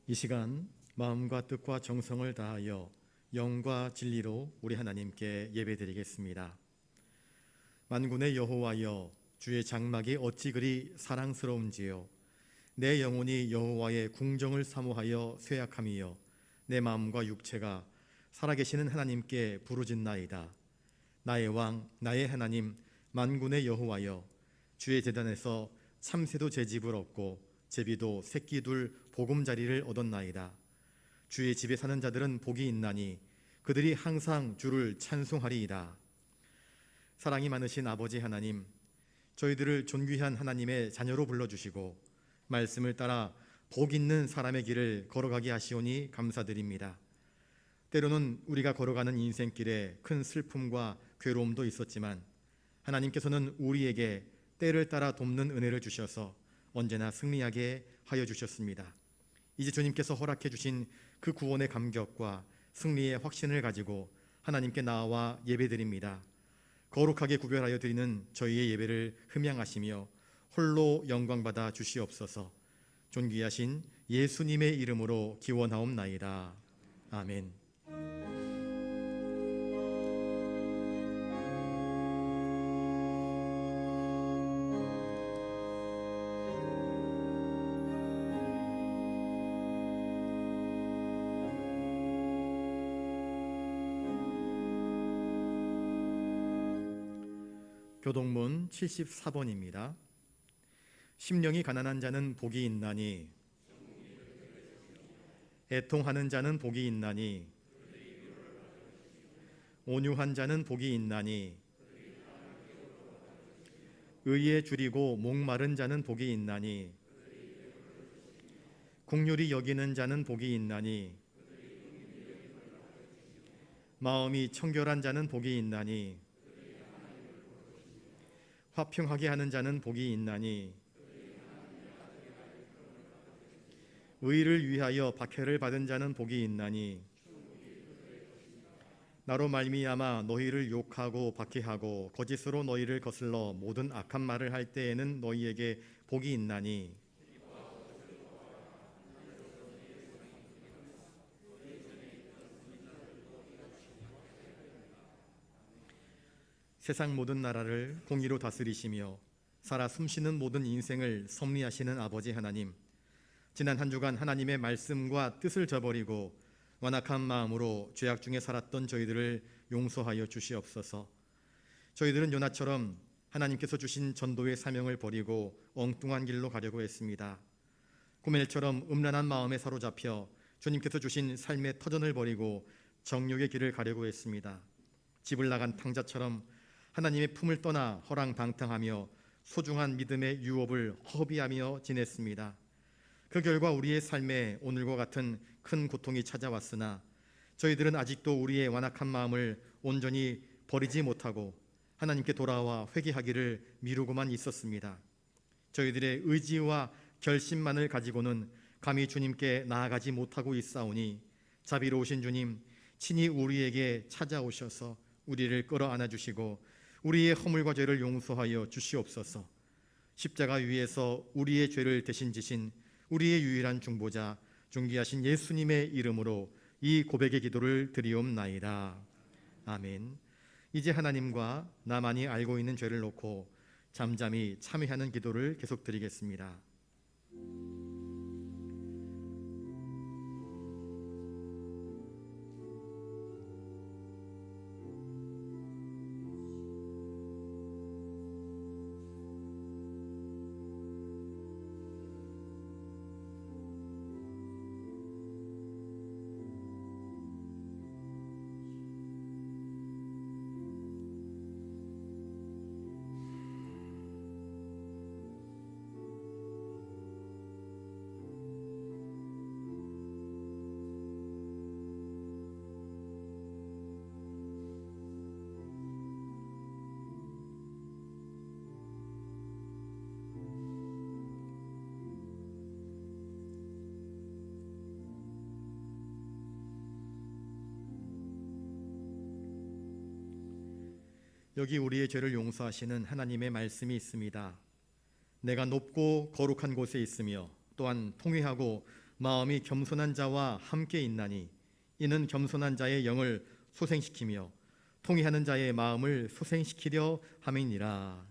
이 시간 마음과 뜻과 정성을 다하여 영과 진리로 우리 하나님께 예배드리겠습니다. 만군의 여호와여, 주의 장막이 어찌 그리 사랑스러운지요. 내 영혼이 여호와의 궁정을 사모하여 쇠약함이여, 내 마음과 육체가 살아계시는 하나님께 부르짖나이다. 나의 왕, 나의 하나님, 만군의 여호와여, 주의 제단에서 참새도 제 집을 얻고 제비도 새끼 둘 보금자리를 얻었나이다. 주의 집에 사는 자들은 복이 있나니 그들이 항상 주를 찬송하리이다. 사랑이 많으신 아버지 하나님, 저희들을 존귀한 하나님의 자녀로 불러주시고 말씀을 따라 복 있는 사람의 길을 걸어가게 하시오니 감사드립니다. 때로는 우리가 걸어가는 인생길에 큰 슬픔과 괴로움도 있었지만 하나님께서는 우리에게 때를 따라 돕는 은혜를 주셔서 언제나 승리하게 하여 주셨습니다. 이제 주님께서 허락해 주신 그 구원의 감격과 승리의 확신을 가지고 하나님께 나와 예배드립니다. 거룩하게 구별하여 드리는 저희의 예배를 흠양하시며 홀로 영광받아 주시옵소서. 존귀하신 예수님의 이름으로 기원하옵나이다. 아멘. 교동문 74번입니다. 심령이 가난한 자는 복이 있나니, 애통하는 자는 복이 있나니, 온유한 자는 복이 있나니, 의에 줄이고 목마른 자는 복이 있나니, 긍휼히 여기는 자는 복이 있나니, 마음이 청결한 자는 복이 있나니, 화평하게 하는 자는 복이 있나니, 의를 위하여 박해를 받은 자는 복이 있나니, 나로 말미암아 너희를 욕하고 박해하고 거짓으로 너희를 거슬러 모든 악한 말을 할 때에는 너희에게 복이 있나니, 세상 모든 나라를 공의로 다스리시며 살아 숨쉬는 모든 인생을 섭리하시는 아버지 하나님, 지난 한 주간 하나님의 말씀과 뜻을 저버리고 완악한 마음으로 죄악 중에 살았던 저희들을 용서하여 주시옵소서. 저희들은 요나처럼 하나님께서 주신 전도의 사명을 버리고 엉뚱한 길로 가려고 했습니다. 고멜처럼 음란한 마음에 사로잡혀 주님께서 주신 삶의 터전을 버리고 정욕의 길을 가려고 했습니다. 집을 나간 탕자처럼 하나님의 품을 떠나 허랑방탕하며 소중한 믿음의 유업을 허비하며 지냈습니다. 그 결과 우리의 삶에 오늘과 같은 큰 고통이 찾아왔으나 저희들은 아직도 우리의 완악한 마음을 온전히 버리지 못하고 하나님께 돌아와 회개하기를 미루고만 있었습니다. 저희들의 의지와 결심만을 가지고는 감히 주님께 나아가지 못하고 있사오니 자비로우신 주님, 친히 우리에게 찾아오셔서 우리를 끌어안아 주시고 우리의 허물과 죄를 용서하여 주시옵소서. 십자가 위에서 우리의 죄를 대신 지신 우리의 유일한 중보자 존귀하신 예수님의 이름으로 이 고백의 기도를 드리옵나이다. 아멘. 이제 하나님과 나만이 알고 있는 죄를 놓고 잠잠히 참회하는 기도를 계속 드리겠습니다. 여기 우리의 죄를 용서하시는 하나님의 말씀이 있습니다. 내가 높고 거룩한 곳에 있으며 또한 통회하고 마음이 겸손한 자와 함께 있나니 이는 겸손한 자의 영을 소생시키며 통회하는 자의 마음을 소생시키려 함이니라.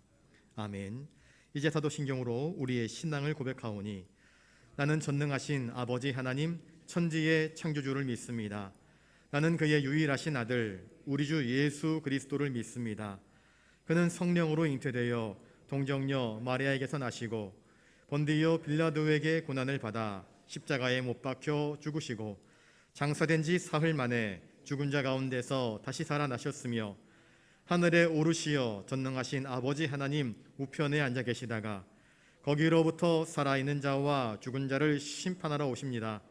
아멘. 이제 사도신경으로 우리의 신앙을 고백하오니 나는 전능하신 아버지 하나님 천지의 창조주를 믿습니다. 나는 그의 유일하신 아들 우리 주 예수 그리스도를 믿습니다. 그는 성령으로 잉태되어 동정녀 마리아에게서 나시고 본디오 빌라도에게 고난을 받아 십자가에 못 박혀 죽으시고 장사된 지 사흘 만에 죽은 자 가운데서 다시 살아나셨으며 하늘에 오르시어 전능하신 아버지 하나님 우편에 앉아 계시다가 거기로부터 살아있는 자와 죽은 자를 심판하러 오십니다.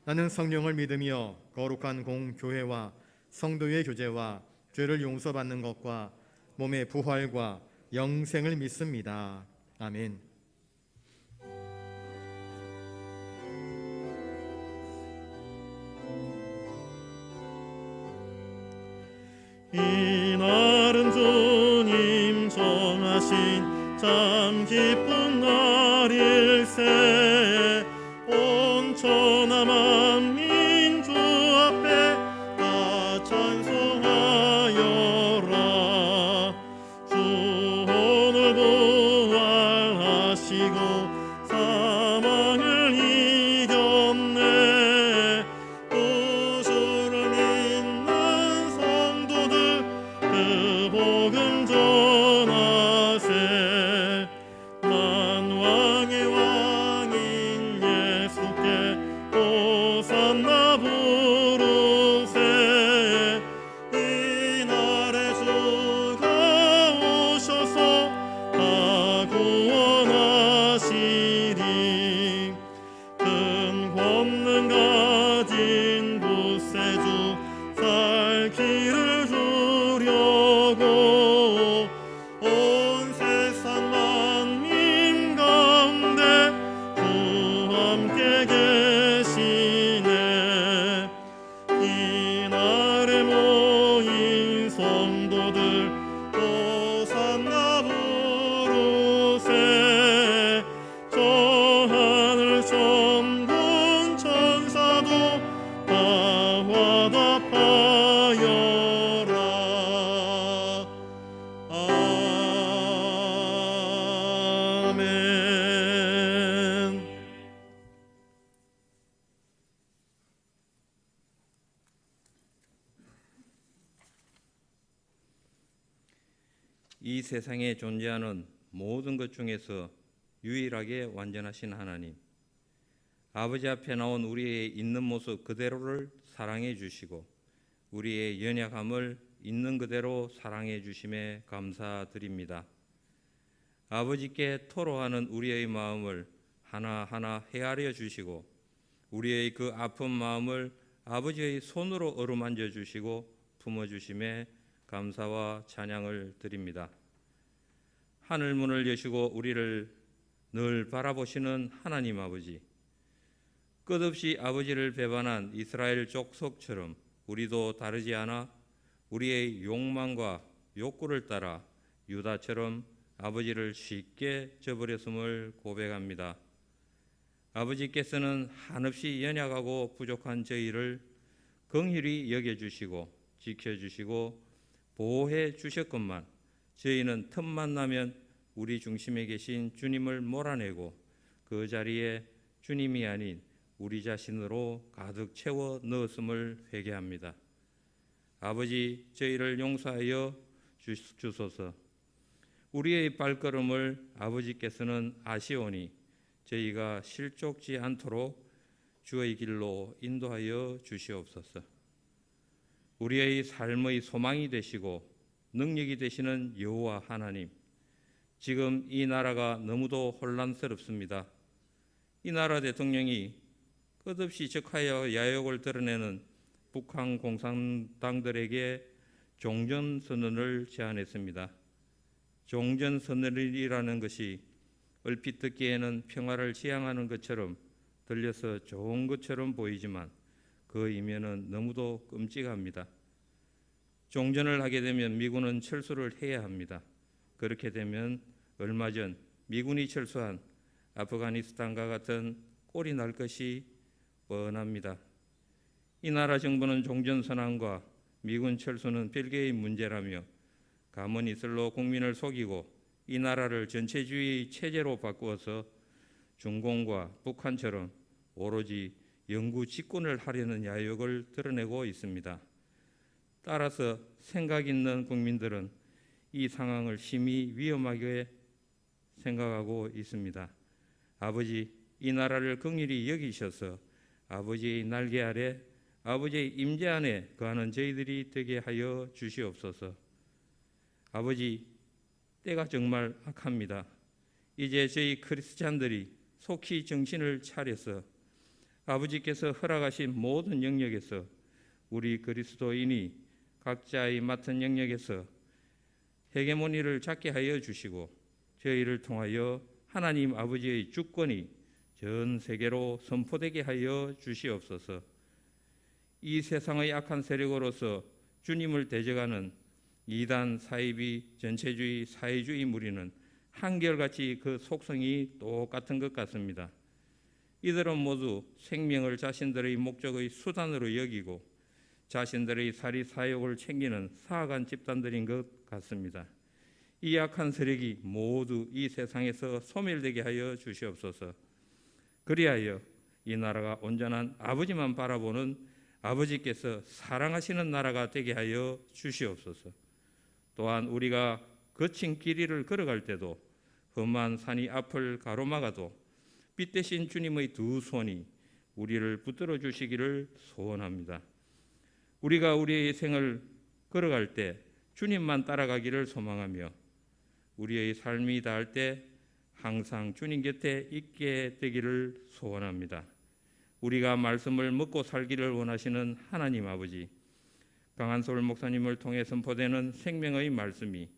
나는 성령을 믿으며 거룩한 공교회와 성도의 교제와 죄를 용서받는 것과 몸의 부활과 영생을 믿습니다. 아멘. 이날은 주님 정하신 참 기쁜 날일세 온 천하 만민 주 앞에 다 찬송하여라. 주 오늘 부활하시고 사망을 이겼네. 구주를 믿는 성도들 그 복음 전하세. 만왕의 왕인 예수께 호산나 부르세. 이날에 주가 오셔서 다 구원하시리. 큰 권능 가진 구세주 살 길을 주려고 온 세상 만민 가운데 주 함께 계시네. 이날에 모인 성도들 호산나 부르세. 저 하늘 천군 천사도 다 화답하여라. 아멘. 이 세상에 존재하는 모든 것 중에서 유일하게 완전하신 하나님, 아버지 앞에 나온 우리의 있는 모습 그대로를 사랑해 주시고 우리의 연약함을 있는 그대로 사랑해 주심에 감사드립니다. 아버지께 토로하는 우리의 마음을 하나하나 헤아려 주시고 우리의 그 아픈 마음을 아버지의 손으로 어루만져 주시고 품어주심에 감사와 찬양을 드립니다. 하늘 문을 여시고 우리를 늘 바라보시는 하나님 아버지, 끝없이 아버지를 배반한 이스라엘 족속처럼 우리도 다르지 않아 우리의 욕망과 욕구를 따라 유다처럼 아버지를 쉽게 저버렸음을 고백합니다. 아버지께서는 한없이 연약하고 부족한 저희를 긍휼히 여겨주시고 지켜주시고 보호해 주셨건만 저희는 틈만 나면 우리 중심에 계신 주님을 몰아내고 그 자리에 주님이 아닌 우리 자신으로 가득 채워 넣었음을 회개합니다. 아버지, 저희를 용서하여 주소서. 우리의 발걸음을 아버지께서는 아시오니 저희가 실족지 않도록 주의 길로 인도하여 주시옵소서. 우리의 삶의 소망이 되시고 능력이 되시는 여호와 하나님, 지금 이 나라가 너무도 혼란스럽습니다. 이 나라 대통령이 끝없이 적하여 야욕을 드러내는 북한 공산당들에게 종전선언을 제안했습니다. 종전선언이라는 것이 얼핏 듣기에는 평화를 지향하는 것처럼 들려서 좋은 것처럼 보이지만 그 이면은 너무도 끔찍합니다. 종전을 하게 되면 미군은 철수를 해야 합니다. 그렇게 되면 얼마 전 미군이 철수한 아프가니스탄과 같은 꼴이 날 것이 뻔합니다. 이 나라 정부는 종전선언과 미군 철수는 별개의 문제라며 가문이슬로 국민을 속이고 이 나라를 전체주의 체제로 바꾸어서 중공과 북한처럼 오로지 영구 집권을 하려는 야욕을 드러내고 있습니다. 따라서 생각 있는 국민들은 이 상황을 심히 위험하게 생각하고 있습니다. 아버지, 이 나라를 긍휼히 여기셔서 아버지의 날개 아래, 아버지의 임재 안에 거하는 저희들이 되게 하여 주시옵소서. 아버지, 때가 정말 악합니다. 이제 저희 크리스찬들이 속히 정신을 차려서 아버지께서 허락하신 모든 영역에서 우리 그리스도인이 각자의 맡은 영역에서 헤게모니를 잡게 하여 주시고 저희를 통하여 하나님 아버지의 주권이 전 세계로 선포되게 하여 주시옵소서. 이 세상의 악한 세력으로서 주님을 대적하는 이단 사이비 전체주의 사회주의 무리는 한결같이 그 속성이 똑같은 것 같습니다. 이들은 모두 생명을 자신들의 목적의 수단으로 여기고 자신들의 사리 사욕을 챙기는 사악한 집단들인 것 같습니다. 이 악한 세력이 모두 이 세상에서 소멸되게 하여 주시옵소서. 그리하여 이 나라가 온전한 아버지만 바라보는 아버지께서 사랑하시는 나라가 되게 하여 주시옵소서. 또한 우리가 거친 길 위를 걸어갈 때도 험한 산이 앞을 가로막아도 빛 대신 주님의 두 손이 우리를 붙들어 주시기를 소원합니다. 우리가 우리의 생을 걸어갈 때 주님만 따라가기를 소망하며 우리의 삶이 닿을 때 항상 주님 곁에 있게 되기를 소원합니다. 우리가 말씀을 먹고 살기를 원하시는 하나님 아버지, 강한솔 목사님을 통해 선포되는 생명의 말씀이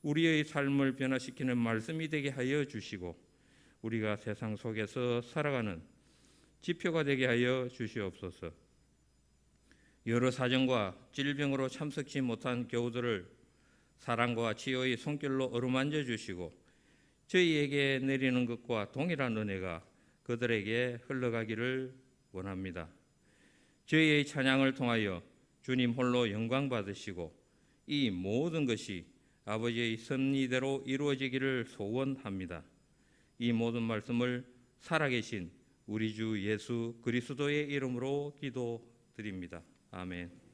우리의 삶을 변화시키는 말씀이 되게 하여 주시고 우리가 세상 속에서 살아가는 지표가 되게 하여 주시옵소서. 여러 사정과 질병으로 참석치 못한 교우들을 사랑과 치유의 손길로 어루만져 주시고 저희에게 내리는 것과 동일한 은혜가 그들에게 흘러가기를 원합니다. 저희의 찬양을 통하여 주님 홀로 영광 받으시고 이 모든 것이 아버지의 섭리대로 이루어지기를 소원합니다. 이 모든 말씀을 살아계신 우리 주 예수 그리스도의 이름으로 기도드립니다. 아멘.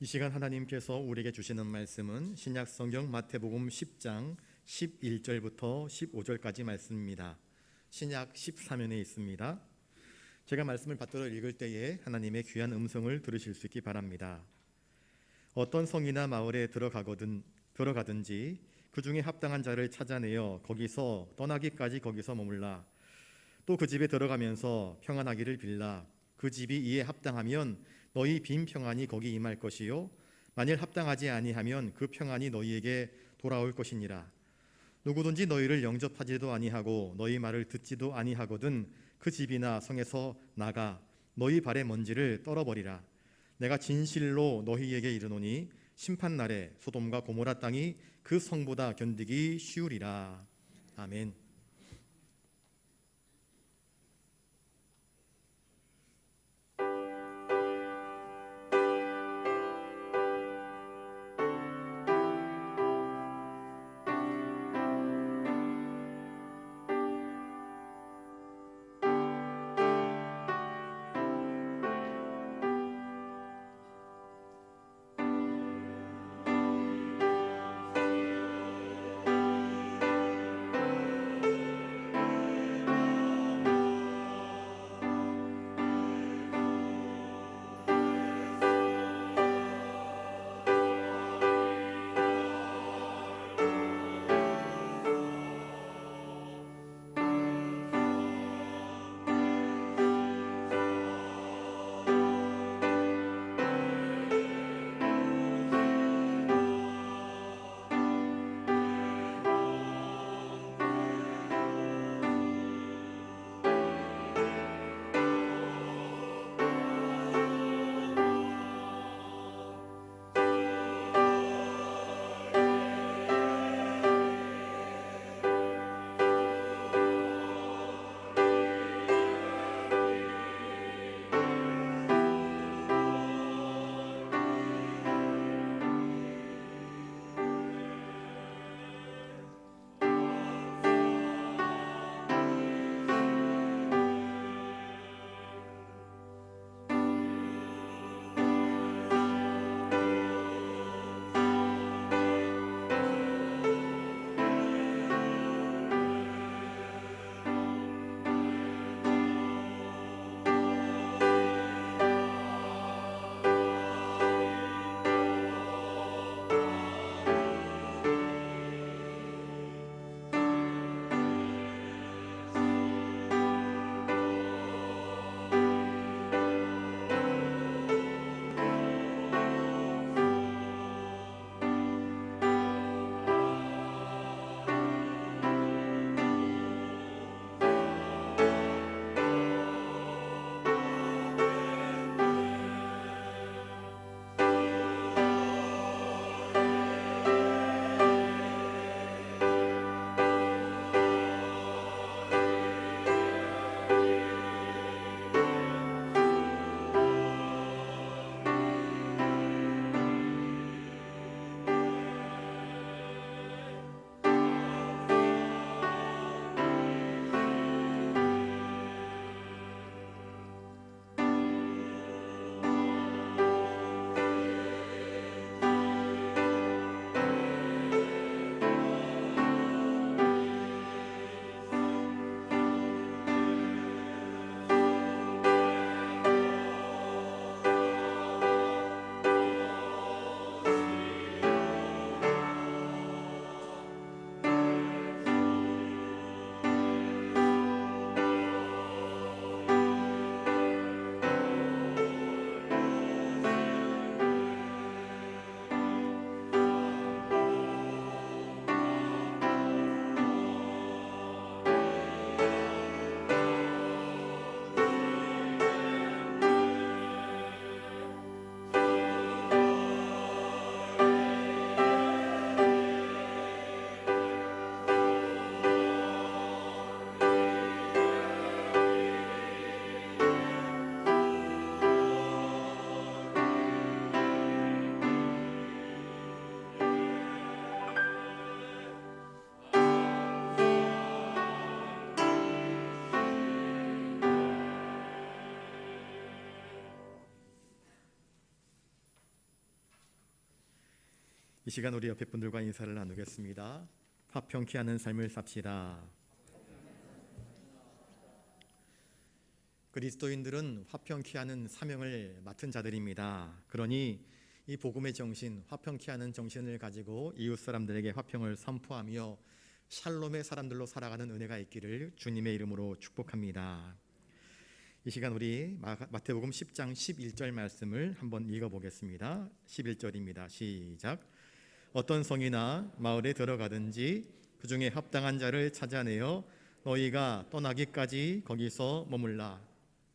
이 시간 하나님께서 우리에게 주시는 말씀은 신약 성경 마태복음 10장 11절부터 15절까지 말씀입니다. 신약 13면에 있습니다. 제가 말씀을 받들어 읽을 때에 하나님의 귀한 음성을 들으실 수 있기 바랍니다. 어떤 성이나 마을에 들어가든지 그 중에 합당한 자를 찾아내어 거기서 떠나기까지 거기서 머물라. 또 그 집에 들어가면서 평안하기를 빌라. 그 집이 이에 합당하면 너희 빈 평안이 거기 임할 것이요 만일 합당하지 아니하면 그 평안이 너희에게 돌아올 것이니라. 누구든지 너희를 영접하지도 아니하고 너희 말을 듣지도 아니하거든 그 집이나 성에서 나가 너희 발의 먼지를 떨어버리라. 내가 진실로 너희에게 이르노니 심판날에 소돔과 고모라 땅이 그 성보다 견디기 쉬우리라. 아멘. 이 시간 우리 옆에 분들과 인사를 나누겠습니다. 화평케 하는 삶을 삽시다. 그리스도인들은 화평케 하는 사명을 맡은 자들입니다. 그러니 이 복음의 정신, 화평케 하는 정신을 가지고 이웃 사람들에게 화평을 선포하며 샬롬의 사람들로 살아가는 은혜가 있기를 주님의 이름으로 축복합니다. 이 시간 우리 마태복음 10장 11절 말씀을 한번 읽어보겠습니다. 11절입니다. 시작. 어떤 성이나 마을에 들어가든지 그 중에 합당한 자를 찾아내어 너희가 떠나기까지 거기서 머물라.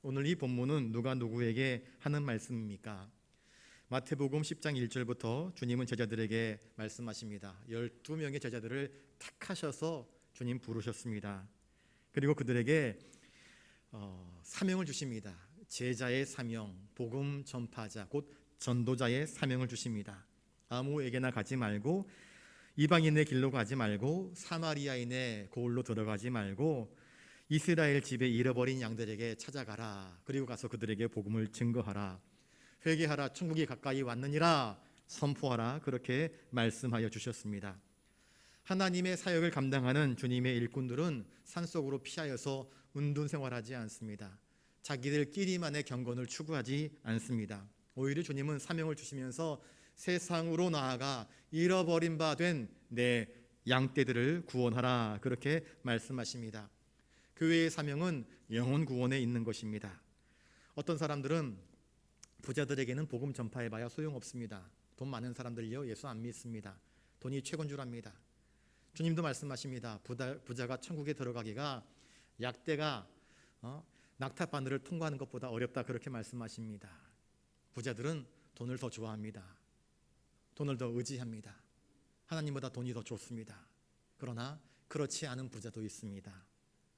오늘 이 본문은 누가 누구에게 하는 말씀입니까? 마태복음 10장 1절부터 주님은 제자들에게 말씀하십니다. 12명의 제자들을 택하셔서 주님 부르셨습니다. 그리고 그들에게 사명을 주십니다. 제자의 사명, 복음 전파자, 곧 전도자의 사명을 주십니다. 아무에게나 가지 말고 이방인의 길로 가지 말고 사마리아인의 고을로 들어가지 말고 이스라엘 집에 잃어버린 양들에게 찾아가라. 그리고 가서 그들에게 복음을 증거하라. 회개하라. 천국이 가까이 왔느니라. 선포하라. 그렇게 말씀하여 주셨습니다. 하나님의 사역을 감당하는 주님의 일꾼들은 산속으로 피하여서 운동 생활하지 않습니다. 자기들끼리만의 경건을 추구하지 않습니다. 오히려 주님은 사명을 주시면서 세상으로 나아가 잃어버린 바 된 내 양떼들을 구원하라. 그렇게 말씀하십니다. 교회의 사명은 영혼 구원에 있는 것입니다. 어떤 사람들은 부자들에게는 복음 전파해봐야 소용없습니다. 돈 많은 사람들이요 예수 안 믿습니다. 돈이 최고인 줄 압니다. 주님도 말씀하십니다. 부자가 천국에 들어가기가 약대가 낙타 바늘을 통과하는 것보다 어렵다. 그렇게 말씀하십니다. 부자들은 돈을 더 좋아합니다. 돈을 더 의지합니다. 하나님보다 돈이 더 좋습니다. 그러나 그렇지 않은 부자도 있습니다.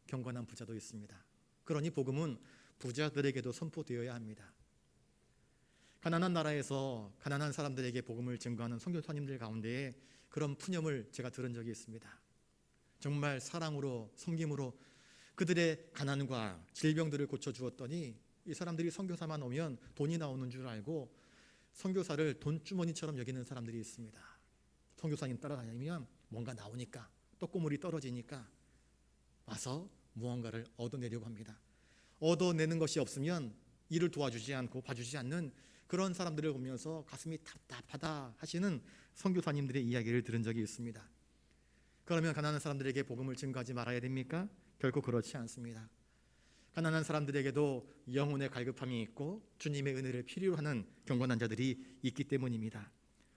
경건한 부자도 있습니다. 그러니 복음은 부자들에게도 선포되어야 합니다. 가난한 나라에서 가난한 사람들에게 복음을 증거하는 선교사님들 가운데에 그런 푸념을 제가 들은 적이 있습니다. 정말 사랑으로 섬김으로 그들의 가난과 질병들을 고쳐주었더니 이 사람들이 선교사만 오면 돈이 나오는 줄 알고 선교사를 돈주머니처럼 여기는 사람들이 있습니다. 선교사님 따라다니면 뭔가 나오니까 떡고물이 떨어지니까 와서 무언가를 얻어내려고 합니다. 얻어내는 것이 없으면 일을 도와주지 않고 봐주지 않는 그런 사람들을 보면서 가슴이 답답하다 하시는 선교사님들의 이야기를 들은 적이 있습니다. 그러면 가난한 사람들에게 복음을 증거하지 말아야 됩니까? 결코 그렇지 않습니다. 가난한 사람들에게도 영혼의 갈급함이 있고 주님의 은혜를 필요로 하는 경건한 자들이 있기 때문입니다.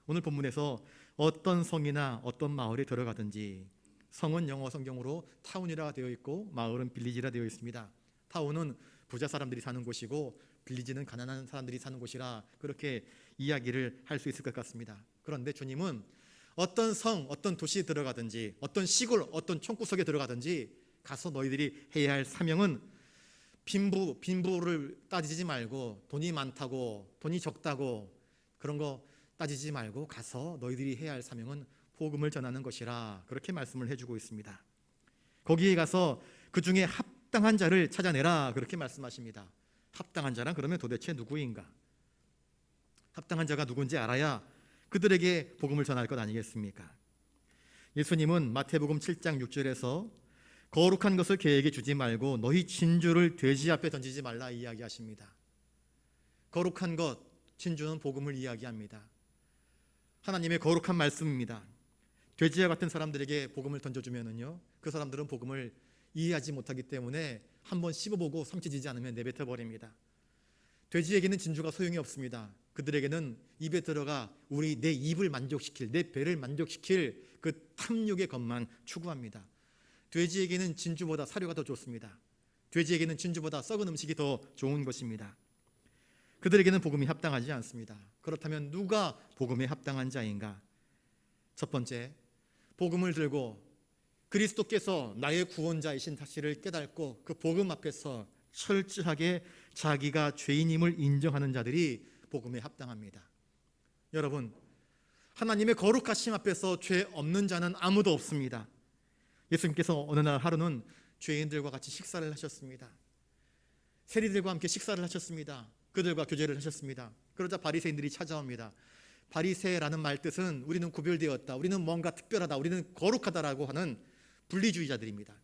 오늘 본문에서 어떤 성이나 어떤 마을에 들어가든지, 성은 영어 성경으로 타운이라 되어 있고 마을은 빌리지라 되어 있습니다. 타운은 부자 사람들이 사는 곳이고 빌리지는 가난한 사람들이 사는 곳이라 그렇게 이야기를 할 수 있을 것 같습니다. 그런데 주님은 어떤 성, 어떤 도시에 들어가든지 어떤 시골, 어떤 촌구석에 들어가든지 가서 너희들이 해야 할 사명은 빈부를 따지지 말고 돈이 많다고 돈이 적다고 그런 거 따지지 말고 가서 너희들이 해야 할 사명은 복음을 전하는 것이라 그렇게 말씀을 해주고 있습니다. 거기에 가서 그 중에 합당한 자를 찾아내라 그렇게 말씀하십니다. 합당한 자란 그러면 도대체 누구인가? 합당한 자가 누군지 알아야 그들에게 복음을 전할 것 아니겠습니까? 예수님은 마태복음 7장 6절에서 거룩한 것을 개에게 주지 말고 너희 진주를 돼지 앞에 던지지 말라 이야기하십니다. 거룩한 것, 진주는 복음을 이야기합니다. 하나님의 거룩한 말씀입니다. 돼지와 같은 사람들에게 복음을 던져주면은요, 그 사람들은 복음을 이해하지 못하기 때문에 한번 씹어보고 성취지지 않으면 내뱉어 버립니다. 돼지에게는 진주가 소용이 없습니다. 그들에게는 입에 들어가 내 입을 만족시킬, 내 배를 만족시킬 그 탐욕의 것만 추구합니다. 돼지에게는 진주보다 사료가 더 좋습니다. 돼지에게는 진주보다 썩은 음식이 더 좋은 것입니다. 그들에게는 복음이 합당하지 않습니다. 그렇다면 누가 복음에 합당한 자인가? 첫 번째, 복음을 들고 그리스도께서 나의 구원자이신 사실을 깨닫고 그 복음 앞에서 철저하게 자기가 죄인임을 인정하는 자들이 복음에 합당합니다. 여러분, 하나님의 거룩하심 앞에서 죄 없는 자는 아무도 없습니다. 예수님께서 어느 날 하루는 죄인들과 같이 식사를 하셨습니다. 세리들과 함께 식사를 하셨습니다. 그들과 교제를 하셨습니다. 그러자 바리새인들이 찾아옵니다. 바리새라는 말 뜻은 우리는 구별되었다, 우리는 뭔가 특별하다, 우리는 거룩하다라고 하는 분리주의자들입니다.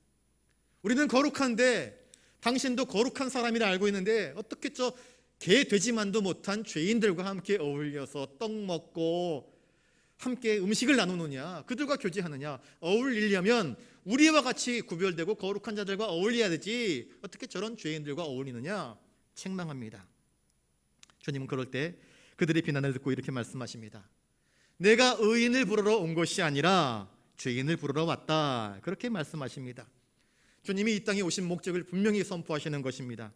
우리는 거룩한데 당신도 거룩한 사람이라 알고 있는데 어떻게 저 개 되지만도 못한 죄인들과 함께 어울려서 떡 먹고 함께 음식을 나누느냐, 그들과 교제하느냐. 어울리려면 우리와 같이 구별되고 거룩한 자들과 어울려야 되지 어떻게 저런 죄인들과 어울리느냐 책망합니다. 주님은 그럴 때 그들의 비난을 듣고 이렇게 말씀하십니다. 내가 의인을 부르러 온 것이 아니라 죄인을 부르러 왔다, 그렇게 말씀하십니다. 주님이 이 땅에 오신 목적을 분명히 선포하시는 것입니다.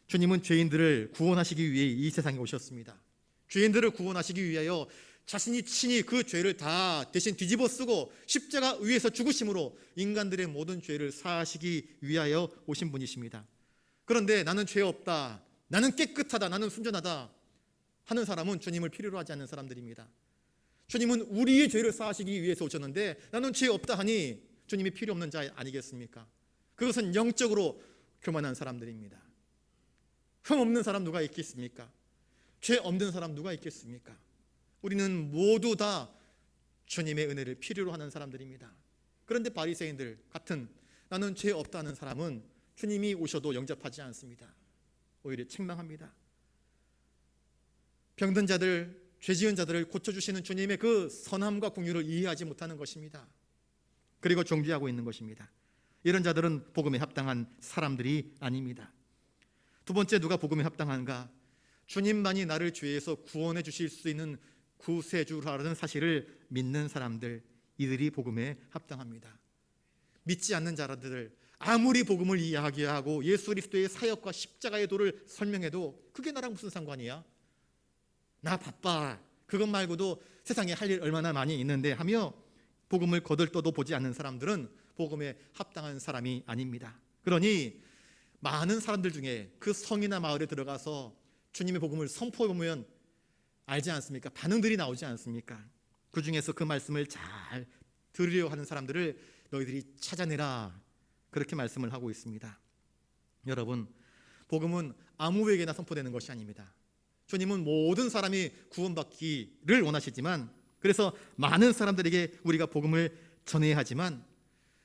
주님은 죄인들을 구원하시기 위해 이 세상에 오셨습니다. 죄인들을 구원하시기 위하여 자신이 친히 그 죄를 다 대신 뒤집어 쓰고 십자가 위에서 죽으심으로 인간들의 모든 죄를 사하시기 위하여 오신 분이십니다. 그런데 나는 죄 없다, 나는 깨끗하다, 나는 순전하다 하는 사람은 주님을 필요로 하지 않는 사람들입니다. 주님은 우리의 죄를 사하시기 위해서 오셨는데 나는 죄 없다 하니 주님이 필요 없는 자 아니겠습니까? 그것은 영적으로 교만한 사람들입니다. 흠 없는 사람 누가 있겠습니까? 죄 없는 사람 누가 있겠습니까? 우리는 모두 다 주님의 은혜를 필요로 하는 사람들입니다. 그런데 바리새인들 같은 나는 죄 없다는 사람은 주님이 오셔도 영접하지 않습니다. 오히려 책망합니다. 병든 자들, 죄 지은 자들을 고쳐주시는 주님의 그 선함과 공유를 이해하지 못하는 것입니다. 그리고 정죄하고 있는 것입니다. 이런 자들은 복음에 합당한 사람들이 아닙니다. 두 번째, 누가 복음에 합당한가? 주님만이 나를 죄에서 구원해 주실 수 있는 구세주라는 사실을 믿는 사람들, 이들이 복음에 합당합니다. 믿지 않는 자들을 아무리 복음을 이해하게 하고 예수 그리스도의 사역과 십자가의 도를 설명해도 그게 나랑 무슨 상관이야? 나 바빠, 그것 말고도 세상에 할 일 얼마나 많이 있는데 하며 복음을 거들떠도 보지 않는 사람들은 복음에 합당한 사람이 아닙니다. 그러니 많은 사람들 중에 그 성이나 마을에 들어가서 주님의 복음을 선포해보면 알지 않습니까? 반응들이 나오지 않습니까? 그 중에서 그 말씀을 잘 들으려 하는 사람들을 너희들이 찾아내라, 그렇게 말씀을 하고 있습니다. 여러분, 복음은 아무에게나 선포되는 것이 아닙니다. 주님은 모든 사람이 구원받기를 원하시지만, 그래서 많은 사람들에게 우리가 복음을 전해야 하지만,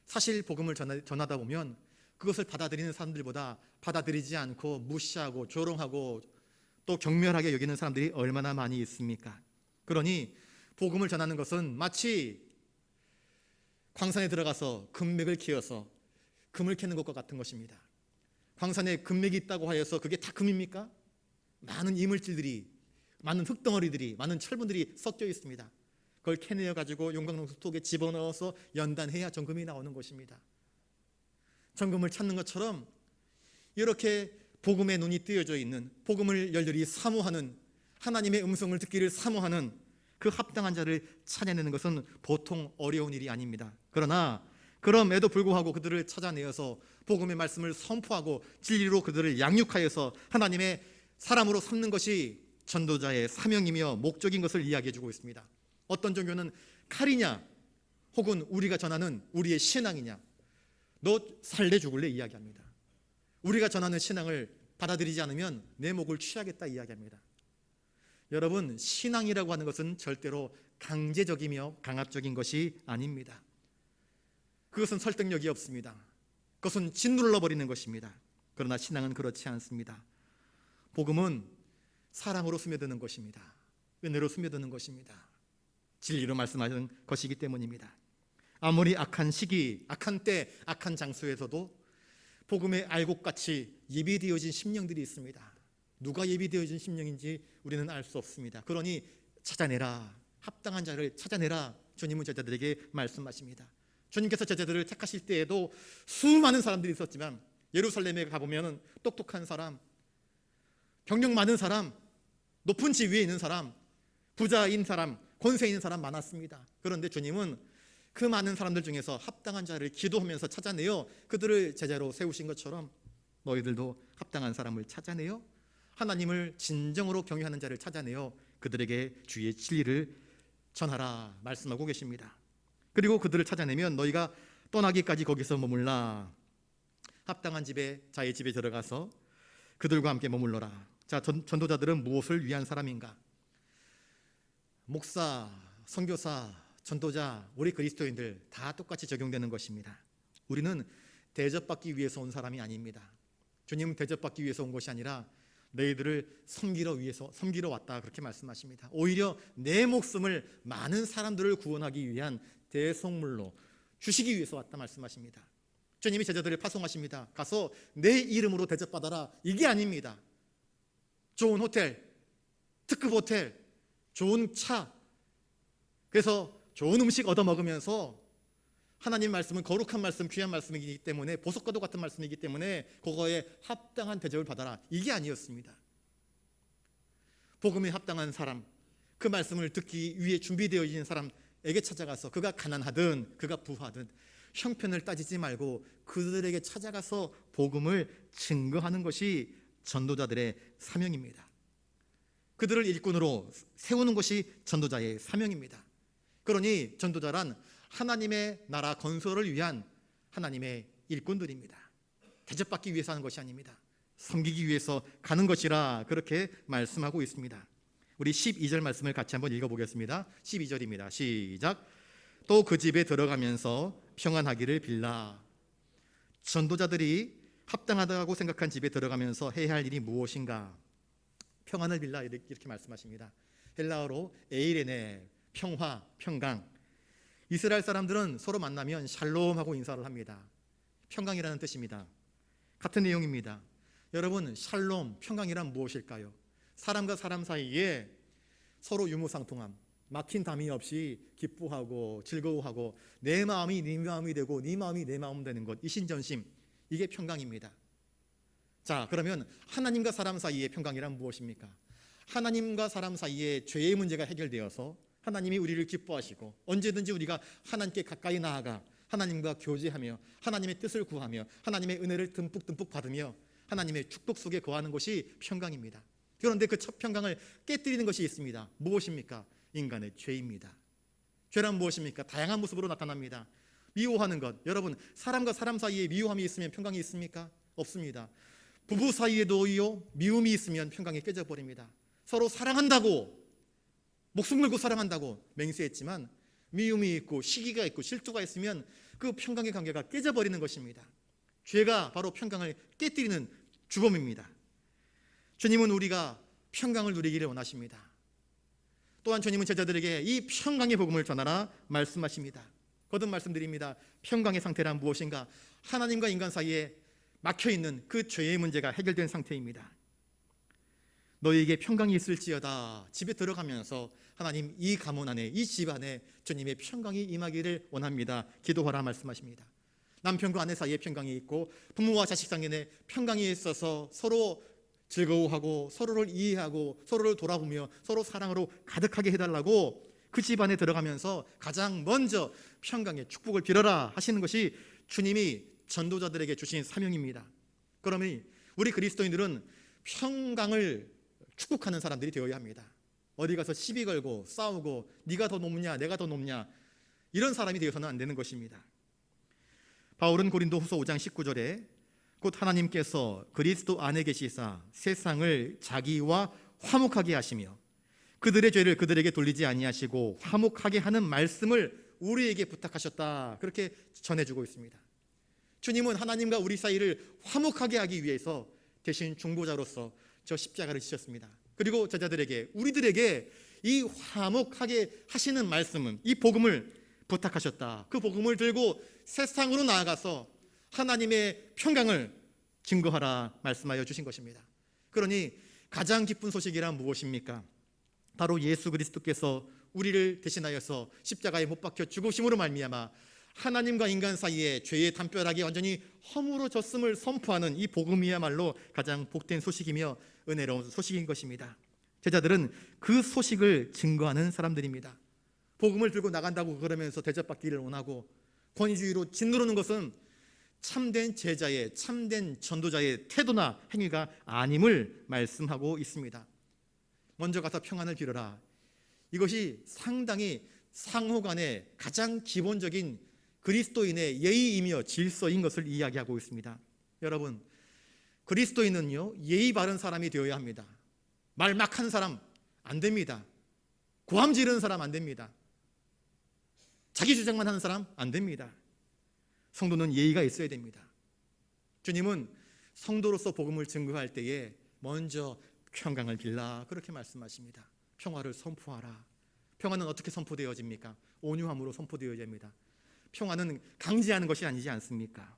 사실 복음을 전하다 보면 그것을 받아들이는 사람들보다 받아들이지 않고 무시하고 조롱하고 또 경멸하게 여기는 사람들이 얼마나 많이 있습니까? 그러니 복음을 전하는 것은 마치 광산에 들어가서 금맥을 키워서 금을 캐는 것과 같은 것입니다. 광산에 금맥이 있다고 하여서 그게 다 금입니까? 많은 이물질들이, 많은 흙덩어리들이, 많은 철분들이 섞여 있습니다. 그걸 캐내어 가지고 용광로 속에 집어넣어서 연단해야 정금이 나오는 것입니다. 정금을 찾는 것처럼 이렇게 복음의 눈이 뜨여져 있는, 복음을 열렬히 사모하는, 하나님의 음성을 듣기를 사모하는 그 합당한 자를 찾아내는 것은 보통 어려운 일이 아닙니다. 그러나 그럼에도 불구하고 그들을 찾아내어서 복음의 말씀을 선포하고 진리로 그들을 양육하여서 하나님의 사람으로 삼는 것이 전도자의 사명이며 목적인 것을 이야기해 주고 있습니다. 어떤 종교는 칼이냐 혹은 우리가 전하는 우리의 신앙이냐, 너 살래 죽을래 이야기합니다. 우리가 전하는 신앙을 받아들이지 않으면 내 목을 취하겠다 이야기합니다. 여러분, 신앙이라고 하는 것은 절대로 강제적이며 강압적인 것이 아닙니다. 그것은 설득력이 없습니다. 그것은 짓눌러버리는 것입니다. 그러나 신앙은 그렇지 않습니다. 복음은 사랑으로 스며드는 것입니다. 은혜로 스며드는 것입니다. 진리로 말씀하는 것이기 때문입니다. 아무리 악한 시기, 악한 때, 악한 장소에서도 복음의 알곡같이 예비되어진 심령들이 있습니다. 누가 예비되어진 심령인지 우리는 알 수 없습니다. 그러니 찾아내라, 합당한 자를 찾아내라, 주님은 제자들에게 말씀하십니다. 주님께서 제자들을 택하실 때에도 수많은 사람들이 있었지만 예루살렘에 가보면 똑똑한 사람, 경력 많은 사람, 높은 지위에 있는 사람, 부자인 사람, 권세 있는 사람 많았습니다. 그런데 주님은 그 많은 사람들 중에서 합당한 자를 기도하면서 찾아내어 그들을 제자로 세우신 것처럼 너희들도 합당한 사람을 찾아내어 하나님을 진정으로 경외하는 자를 찾아내어 그들에게 주의 진리를 전하라 말씀하고 계십니다. 그리고 그들을 찾아내면 너희가 떠나기까지 거기서 머물라. 합당한 자의 집에 들어가서 그들과 함께 머물러라. 자, 전도자들은 무엇을 위한 사람인가? 목사, 선교사, 전도자, 우리 그리스도인들 다 똑같이 적용되는 것입니다. 우리는 대접받기 위해서 온 사람이 아닙니다. 주님은 대접받기 위해서 온 것이 아니라 너희들을 섬기러 왔다, 그렇게 말씀하십니다. 오히려 내 목숨을 많은 사람들을 구원하기 위한 대속물로 주시기 위해서 왔다 말씀하십니다. 주님이 제자들을 파송하십니다. 가서 내 이름으로 대접받아라, 이게 아닙니다. 좋은 호텔, 특급 호텔, 좋은 차, 그래서 좋은 음식 얻어먹으면서 하나님 말씀은 거룩한 말씀, 귀한 말씀이기 때문에, 보석과도 같은 말씀이기 때문에 그거에 합당한 대접을 받아라, 이게 아니었습니다. 복음에 합당한 사람, 그 말씀을 듣기 위해 준비되어 있는 사람에게 찾아가서 그가 가난하든 그가 부하든 형편을 따지지 말고 그들에게 찾아가서 복음을 증거하는 것이 전도자들의 사명입니다. 그들을 일꾼으로 세우는 것이 전도자의 사명입니다. 그러니 전도자란 하나님의 나라 건설을 위한 하나님의 일꾼들입니다. 대접받기 위해서 하는 것이 아닙니다. 섬기기 위해서 가는 것이라 그렇게 말씀하고 있습니다. 우리 12절 말씀을 같이 한번 읽어보겠습니다. 12절입니다. 시작. 또 그 집에 들어가면서 평안하기를 빌라. 전도자들이 합당하다고 생각한 집에 들어가면서 해야 할 일이 무엇인가? 평안을 빌라, 이렇게 말씀하십니다. 헬라어로 에이레네, 평화, 평강. 이스라엘 사람들은 서로 만나면 샬롬하고 인사를 합니다. 평강이라는 뜻입니다. 같은 내용입니다. 여러분, 샬롬, 평강이란 무엇일까요? 사람과 사람 사이에 서로 유무상통함, 막힌 담이 없이 기뻐하고 즐거워하고 내 마음이 네 마음이 되고 네 마음이 내 마음 되는 것, 이신전심, 이게 평강입니다. 자, 그러면 하나님과 사람 사이의 평강이란 무엇입니까? 하나님과 사람 사이에 죄의 문제가 해결되어서 하나님이 우리를 기뻐하시고 언제든지 우리가 하나님께 가까이 나아가 하나님과 교제하며 하나님의 뜻을 구하며 하나님의 은혜를 듬뿍 받으며 하나님의 축복 속에 거하는 것이 평강입니다. 그런데 그 첫 평강을 깨뜨리는 것이 있습니다. 무엇입니까? 인간의 죄입니다. 죄란 무엇입니까? 다양한 모습으로 나타납니다. 미워하는 것, 여러분, 사람과 사람 사이에 미워함이 있으면 평강이 있습니까? 없습니다. 부부 사이에도요, 미움이 있으면 평강이 깨져버립니다. 서로 사랑한다고, 목숨 걸고 사랑한다고 맹세했지만 미움이 있고 시기가 있고 실투가 있으면 그 평강의 관계가 깨져버리는 것입니다. 죄가 바로 평강을 깨뜨리는 주범입니다. 주님은 우리가 평강을 누리기를 원하십니다. 또한 주님은 제자들에게 이 평강의 복음을 전하라 말씀하십니다. 거듭 말씀드립니다. 평강의 상태란 무엇인가? 하나님과 인간 사이에 막혀있는 그 죄의 문제가 해결된 상태입니다. 너희에게 평강이 있을지어다. 집에 들어가면서 하나님, 이 가문 안에, 이 집 안에 주님의 평강이 임하기를 원합니다. 기도하라 말씀하십니다. 남편과 아내 사이에 평강이 있고 부모와 자식 사이에 평강이 있어서 서로 즐거워하고 서로를 이해하고 서로를 돌아보며 서로 사랑으로 가득하게 해달라고 그 집 안에 들어가면서 가장 먼저 평강의 축복을 빌어라 하시는 것이 주님이 전도자들에게 주신 사명입니다. 그러면 우리 그리스도인들은 평강을 축복하는 사람들이 되어야 합니다. 어디 가서 시비 걸고 싸우고 네가 더 높냐 내가 더 높냐, 이런 사람이 되어서는 안 되는 것입니다. 바울은 고린도후서 5장 19절에 곧 하나님께서 그리스도 안에 계시사 세상을 자기와 화목하게 하시며 그들의 죄를 그들에게 돌리지 아니하시고 화목하게 하는 말씀을 우리에게 부탁하셨다, 그렇게 전해주고 있습니다. 주님은 하나님과 우리 사이를 화목하게 하기 위해서 대신 중보자로서 저 십자가를 지셨습니다. 그리고 제자들에게, 우리들에게 이 화목하게 하시는 말씀은, 이 복음을 부탁하셨다. 그 복음을 들고 세상으로 나아가서 하나님의 평강을 증거하라 말씀하여 주신 것입니다. 그러니 가장 기쁜 소식이란 무엇입니까? 바로 예수 그리스도께서 우리를 대신하여서 십자가에 못 박혀 죽으심으로 말미암아 하나님과 인간 사이에 죄의 담벼락이 완전히 허물어졌음을 선포하는 이 복음이야말로 가장 복된 소식이며 은혜로운 소식인 것입니다. 제자들은 그 소식을 증거하는 사람들입니다. 복음을 들고 나간다고 그러면서 대접받기를 원하고 권위주의로 짓누르는 것은 참된 제자의, 참된 전도자의 태도나 행위가 아님을 말씀하고 있습니다. 먼저 가서 평안을 빌어라. 이것이 상당히 상호간의 가장 기본적인 그리스도인의 예의이며 질서인 것을 이야기하고 있습니다. 여러분, 그리스도인은요, 예의 바른 사람이 되어야 합니다. 말 막 하는 사람 안 됩니다. 고함 지르는 사람 안 됩니다. 자기 주장만 하는 사람 안 됩니다. 성도는 예의가 있어야 됩니다. 주님은 성도로서 복음을 증거할 때에 먼저 평강을 빌라 그렇게 말씀하십니다. 평화를 선포하라. 평화는 어떻게 선포되어집니까? 온유함으로 선포되어야 됩니다. 평화는 강제하는 것이 아니지 않습니까?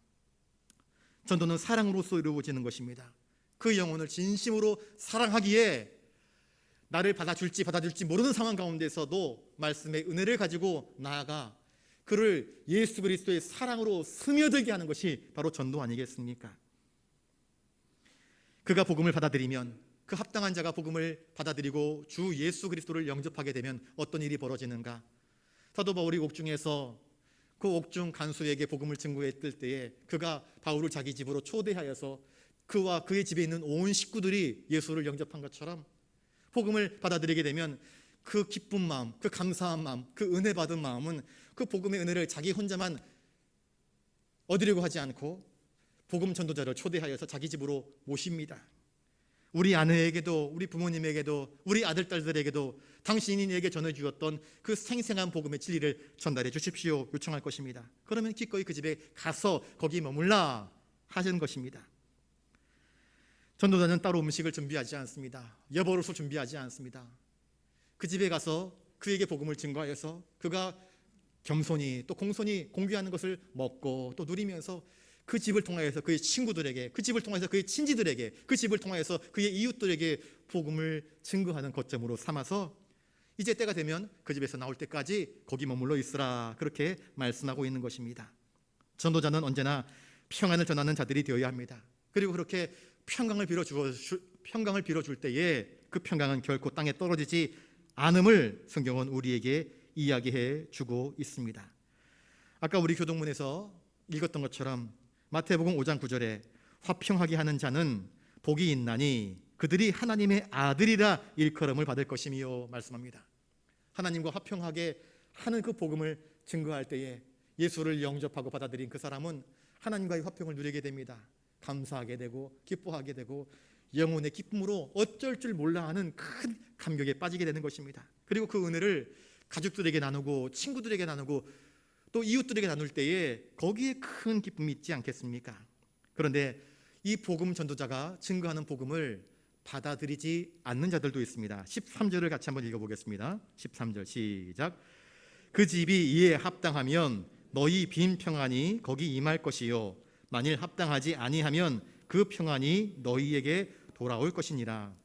전도는 사랑으로서 이루어지는 것입니다. 그 영혼을 진심으로 사랑하기에 나를 받아줄지 모르는 상황 가운데서도 말씀의 은혜를 가지고 나아가 그를 예수 그리스도의 사랑으로 스며들게 하는 것이 바로 전도 아니겠습니까? 그가 복음을 받아들이면, 그 합당한 자가 복음을 받아들이고 주 예수 그리스도를 영접하게 되면 어떤 일이 벌어지는가? 사도 바울이 옥중에서 그 옥중 간수에게 복음을 증거했을 때에 그가 바울을 자기 집으로 초대하여서 그와 그의 집에 있는 온 식구들이 예수를 영접한 것처럼 복음을 받아들이게 되면 그 기쁜 마음, 그 감사한 마음, 그 은혜 받은 마음은 그 복음의 은혜를 자기 혼자만 얻으려고 하지 않고 복음 전도자를 초대하여서 자기 집으로 모십니다. 우리 아내에게도, 우리 부모님에게도, 우리 아들, 딸들에게도 당신이 내게 전해주었던 그 생생한 복음의 진리를 전달해 주십시오 요청할 것입니다. 그러면 기꺼이 그 집에 가서 거기 머물라 하시는 것입니다. 전도자는 따로 음식을 준비하지 않습니다. 여벌옷을 준비하지 않습니다. 그 집에 가서 그에게 복음을 증거하여서 그가 겸손히 또 공손히 공개하는 것을 먹고 또 누리면서 그 집을 통하여서 그의 친구들에게, 그 집을 통해서 그의 친지들에게, 그 집을 통하여서 그의 이웃들에게 복음을 증거하는 거점으로 삼아서 이제 때가 되면 그 집에서 나올 때까지 거기 머물러 있으라 그렇게 말씀하고 있는 것입니다. 전도자는 언제나 평안을 전하는 자들이 되어야 합니다. 그리고 그렇게 평강을 빌어줄 때에 그 평강은 결코 땅에 떨어지지 않음을 성경은 우리에게 이야기해 주고 있습니다. 아까 우리 교동문에서 읽었던 것처럼 마태복음 5장 9절에 화평하게 하는 자는 복이 있나니 그들이 하나님의 아들이라 일컬음을 받을 것이며 말씀합니다. 하나님과 화평하게 하는 그 복음을 증거할 때에 예수를 영접하고 받아들인 그 사람은 하나님과의 화평을 누리게 됩니다. 감사하게 되고 기뻐하게 되고 영혼의 기쁨으로 어쩔 줄 몰라 하는 큰 감격에 빠지게 되는 것입니다. 그리고 그 은혜를 가족들에게 나누고 친구들에게 나누고 또 이웃들에게 나눌 때에 거기에 큰 기쁨이 있지 않겠습니까? 그런데 이 복음 전도자가 증거하는 복음을 받아들이지 않는 자들도 있습니다. 13절을 같이 한번 읽어보겠습니다. 13절 시작. 그 집이 이에 합당하면 너희 빈 평안이 거기 임할 것이요 만일 합당하지 아니하면 그 평안이 너희에게 돌아올 것이니라.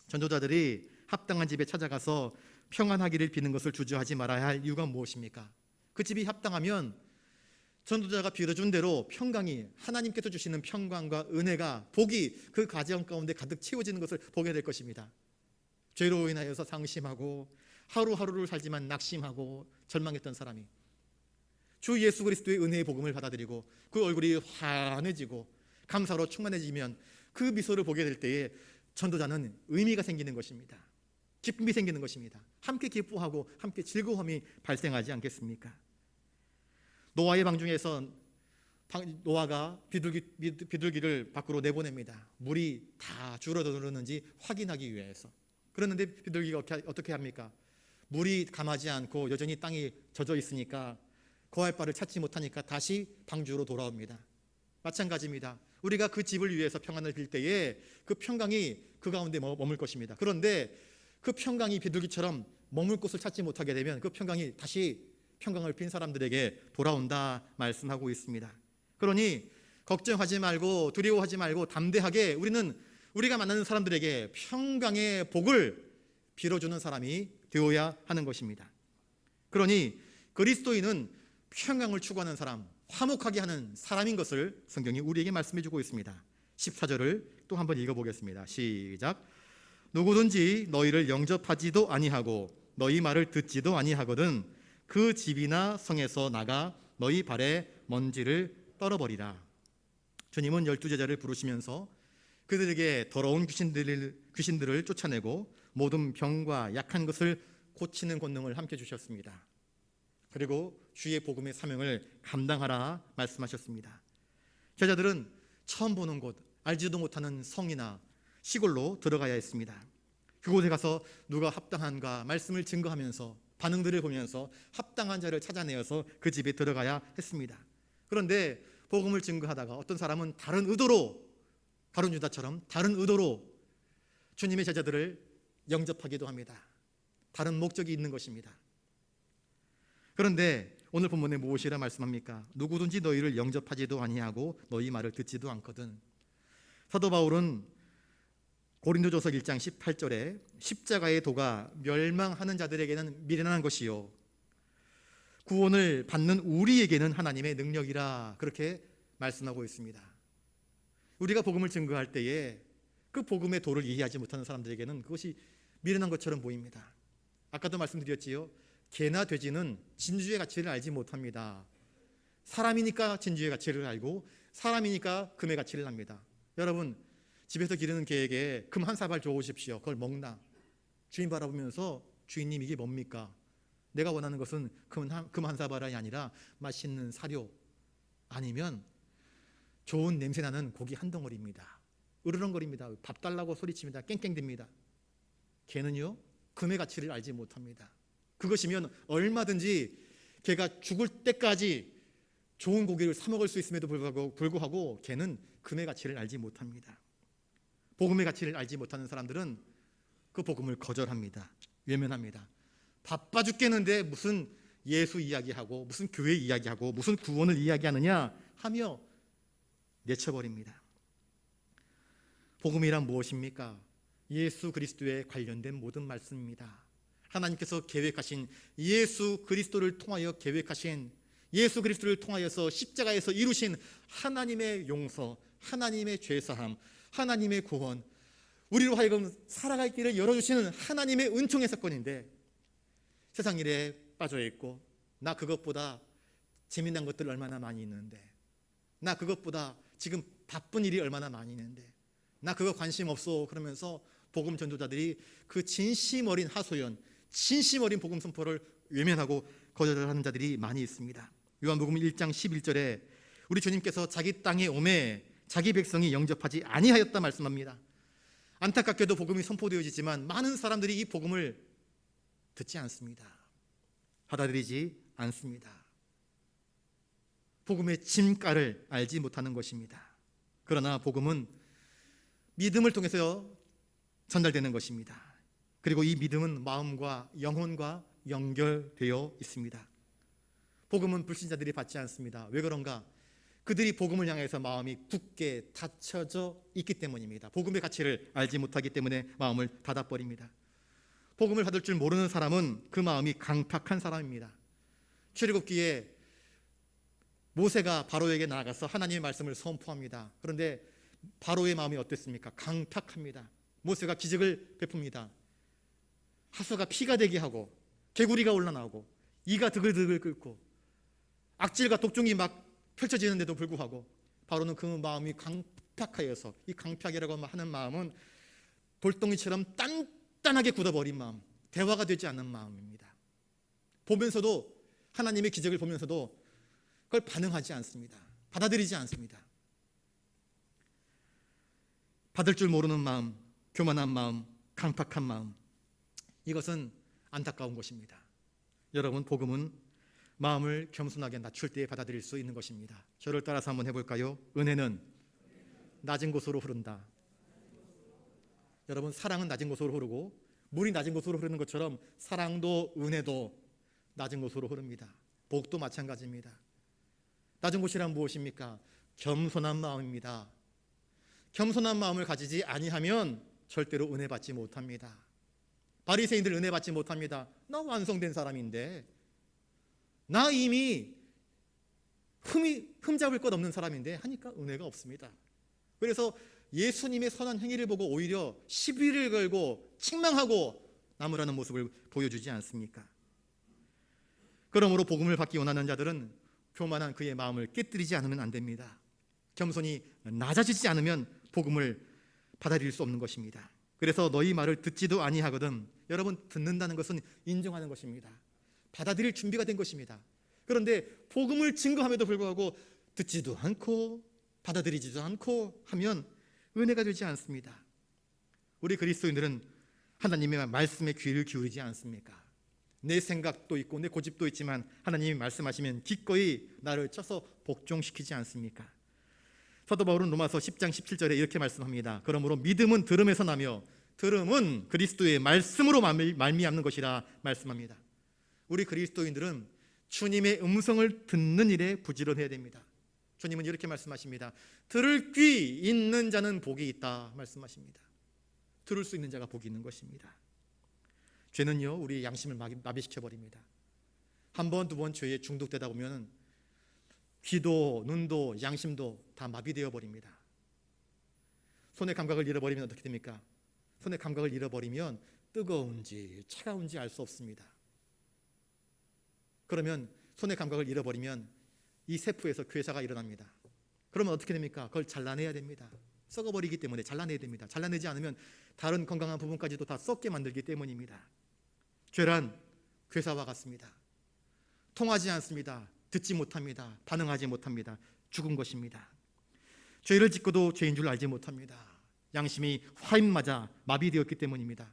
전도자들이 합당한 집에 찾아가서 평안하기를 비는 것을 주저하지 말아야 할 이유가 무엇입니까? 그 집이 합당하면 전도자가 빌어준 대로 평강이, 하나님께서 주시는 평강과 은혜가, 복이 그 가정 가운데 가득 채워지는 것을 보게 될 것입니다. 죄로 인하여서 상심하고 하루하루를 살지만 낙심하고 절망했던 사람이 주 예수 그리스도의 은혜의 복음을 받아들이고 그 얼굴이 환해지고 감사로 충만해지면 그 미소를 보게 될 때에 전도자는 의미가 생기는 것입니다. 기쁨이 생기는 것입니다. 함께 기뻐하고 함께 즐거움이 발생하지 않겠습니까? 노아의 방중에서 노아가 비둘기를 밖으로 내보냅니다. 물이 다 줄어드는지 확인하기 위해서. 그런데 비둘기가 어떻게 합니까? 물이 감하지 않고 여전히 땅이 젖어 있으니까 거할 바를 찾지 못하니까 다시 방주로 돌아옵니다. 마찬가지입니다. 우리가 그 집을 위해서 평안을 빌 때에 그 평강이 그 가운데 머물 것입니다. 그런데 그 평강이 비둘기처럼 머물 곳을 찾지 못하게 되면 그 평강이 다시 평강을 빈 사람들에게 돌아온다 말씀하고 있습니다. 그러니 걱정하지 말고 두려워하지 말고 담대하게 우리가 만나는 사람들에게 평강의 복을 빌어주는 사람이 되어야 하는 것입니다. 그러니 그리스도인은 평강을 추구하는 사람, 화목하게 하는 사람인 것을 성경이 우리에게 말씀해 주고 있습니다. 14절을 또 한번 읽어보겠습니다. 시작. 누구든지 너희를 영접하지도 아니하고 너희 말을 듣지도 아니하거든 그 집이나 성에서 나가 너희 발에 먼지를 떨어버리라. 주님은 12제자를 부르시면서 그들에게 더러운 귀신들을 쫓아내고 모든 병과 약한 것을 고치는 권능을 함께 주셨습니다. 그리고 주의 복음의 사명을 감당하라 말씀하셨습니다. 제자들은 처음 보는 곳, 알지도 못하는 성이나 시골로 들어가야 했습니다. 그곳에 가서 누가 합당한가 말씀을 증거하면서 반응들을 보면서 합당한 자를 찾아내어서 그 집에 들어가야 했습니다. 그런데 복음을 증거하다가 어떤 사람은 다른 의도로, 바론 유다처럼 다른 의도로 주님의 제자들을 영접하기도 합니다. 다른 목적이 있는 것입니다. 그런데 오늘 본문에 무엇이라 말씀합니까? 누구든지 너희를 영접하지도 아니하고 너희 말을 듣지도 않거든. 사도 바울은 고린도전서 1장 18절에 십자가의 도가 멸망하는 자들에게는 미련한 것이요 구원을 받는 우리에게는 하나님의 능력이라 그렇게 말씀하고 있습니다. 우리가 복음을 증거할 때에 그 복음의 도를 이해하지 못하는 사람들에게는 그것이 미련한 것처럼 보입니다. 아까도 말씀드렸지요. 개나 돼지는 진주의 가치를 알지 못합니다. 사람이니까 진주의 가치를 알고 사람이니까 금의 가치를 압니다. 여러분, 집에서 기르는 개에게 금 한 사발 줘오십시오. 그걸 먹나? 주인 바라보면서 주인님 이게 뭡니까? 내가 원하는 것은 금 한 사발이 아니라 맛있는 사료 아니면 좋은 냄새나는 고기 한 덩어리입니다. 으르렁거립니다. 밥 달라고 소리칩니다. 깽깽댑니다. 개는요 금의 가치를 알지 못합니다. 그것이면 얼마든지 개가 죽을 때까지 좋은 고기를 사 먹을 수 있음에도 불구하고 개는 금의 가치를 알지 못합니다. 복음의 가치를 알지 못하는 사람들은 그 복음을 거절합니다. 외면합니다. 바빠 죽겠는데 무슨 예수 이야기하고 무슨 교회 이야기하고 무슨 구원을 이야기하느냐 하며 내쳐버립니다. 복음이란 무엇입니까? 예수 그리스도에 관련된 모든 말씀입니다. 하나님께서 계획하신 예수 그리스도를 통하여 계획하신 예수 그리스도를 통하여서 십자가에서 이루신 하나님의 용서, 하나님의 죄사함, 하나님의 구원, 우리로 하여금 살아갈 길을 열어주시는 하나님의 은총의 사건인데 세상 일에 빠져있고 나 그것보다 재미난 것들 얼마나 많이 있는데 나 그것보다 지금 바쁜 일이 얼마나 많이 있는데 나 그거 관심 없어 그러면서 복음 전도자들이 그 진심 어린 하소연, 진심 어린 복음 선포를 외면하고 거절하는 자들이 많이 있습니다. 요한복음 1장 11절에 우리 주님께서 자기 땅에 오매 자기 백성이 영접하지 아니하였다 말씀합니다. 안타깝게도 복음이 선포되어지지만 많은 사람들이 이 복음을 듣지 않습니다. 받아들이지 않습니다. 복음의 진가를 알지 못하는 것입니다. 그러나 복음은 믿음을 통해서 전달되는 것입니다. 그리고 이 믿음은 마음과 영혼과 연결되어 있습니다. 복음은 불신자들이 받지 않습니다. 왜 그런가? 그들이 복음을 향해서 마음이 굳게 닫혀져 있기 때문입니다. 복음의 가치를 알지 못하기 때문에 마음을 닫아버립니다. 복음을 받을 줄 모르는 사람은 그 마음이 강팍한 사람입니다. 출애굽기에 모세가 바로에게 나아가서 하나님의 말씀을 선포합니다. 그런데 바로의 마음이 어땠습니까? 강팍합니다. 모세가 기적을 베풉니다. 하수가 피가 되게 하고 개구리가 올라나오고 이가 드글드글 끓고 악질과 독종이 막 펼쳐지는데도 불구하고 바로는 그 마음이 강팍하여서 이 강팍이라고 하는 마음은 돌덩이처럼 단단하게 굳어버린 마음, 대화가 되지 않는 마음입니다. 보면서도 하나님의 기적을 보면서도 그걸 반응하지 않습니다. 받아들이지 않습니다. 받을 줄 모르는 마음, 교만한 마음, 강팍한 마음, 이것은 안타까운 것입니다. 여러분, 복음은 마음을 겸손하게 낮출 때 받아들일 수 있는 것입니다. 저를 따라서 한번 해볼까요? 은혜는 낮은 곳으로 흐른다. 여러분, 사랑은 낮은 곳으로 흐르고 물이 낮은 곳으로 흐르는 것처럼 사랑도 은혜도 낮은 곳으로 흐릅니다. 복도 마찬가지입니다. 낮은 곳이란 무엇입니까? 겸손한 마음입니다. 겸손한 마음을 가지지 아니하면 절대로 은혜 받지 못합니다. 바리새인들 은혜 받지 못합니다. 나 완성된 사람인데, 나 이미 흠잡을 것 없는 사람인데 하니까 은혜가 없습니다. 그래서 예수님의 선한 행위를 보고 오히려 시비를 걸고 책망하고 나무라는 모습을 보여주지 않습니까? 그러므로 복음을 받기 원하는 자들은 교만한 그의 마음을 깨뜨리지 않으면 안 됩니다. 겸손히 낮아지지 않으면 복음을 받아들일 수 없는 것입니다. 그래서 너희 말을 듣지도 아니하거든. 여러분, 듣는다는 것은 인정하는 것입니다. 받아들일 준비가 된 것입니다. 그런데 복음을 증거함에도 불구하고 듣지도 않고 받아들이지도 않고 하면 은혜가 되지 않습니다. 우리 그리스도인들은 하나님의 말씀에 귀를 기울이지 않습니까? 내 생각도 있고 내 고집도 있지만 하나님이 말씀하시면 기꺼이 나를 쳐서 복종시키지 않습니까? 사도 바울은 로마서 10장 17절에 이렇게 말씀합니다. 그러므로 믿음은 들음에서 나며 들음은 그리스도의 말씀으로 말미암는 것이라 말씀합니다. 우리 그리스도인들은 주님의 음성을 듣는 일에 부지런해야 됩니다. 주님은 이렇게 말씀하십니다. 들을 귀 있는 자는 복이 있다 말씀하십니다. 들을 수 있는 자가 복이 있는 것입니다. 죄는요, 우리 양심을 마비시켜버립니다. 한 번, 두 번 죄에 중독되다 보면 귀도 눈도 양심도 다 마비되어 버립니다. 손의 감각을 잃어버리면 어떻게 됩니까? 손의 감각을 잃어버리면 뜨거운지 차가운지 알 수 없습니다. 그러면 손의 감각을 잃어버리면 이 세포에서 괴사가 일어납니다. 그러면 어떻게 됩니까? 그걸 잘라내야 됩니다. 썩어버리기 때문에 잘라내야 됩니다. 잘라내지 않으면 다른 건강한 부분까지도 다 썩게 만들기 때문입니다. 죄란 괴사와 같습니다. 통하지 않습니다. 듣지 못합니다. 반응하지 못합니다. 죽은 것입니다. 죄를 짓고도 죄인 줄 알지 못합니다. 양심이 화인 맞아 마비되었기 때문입니다.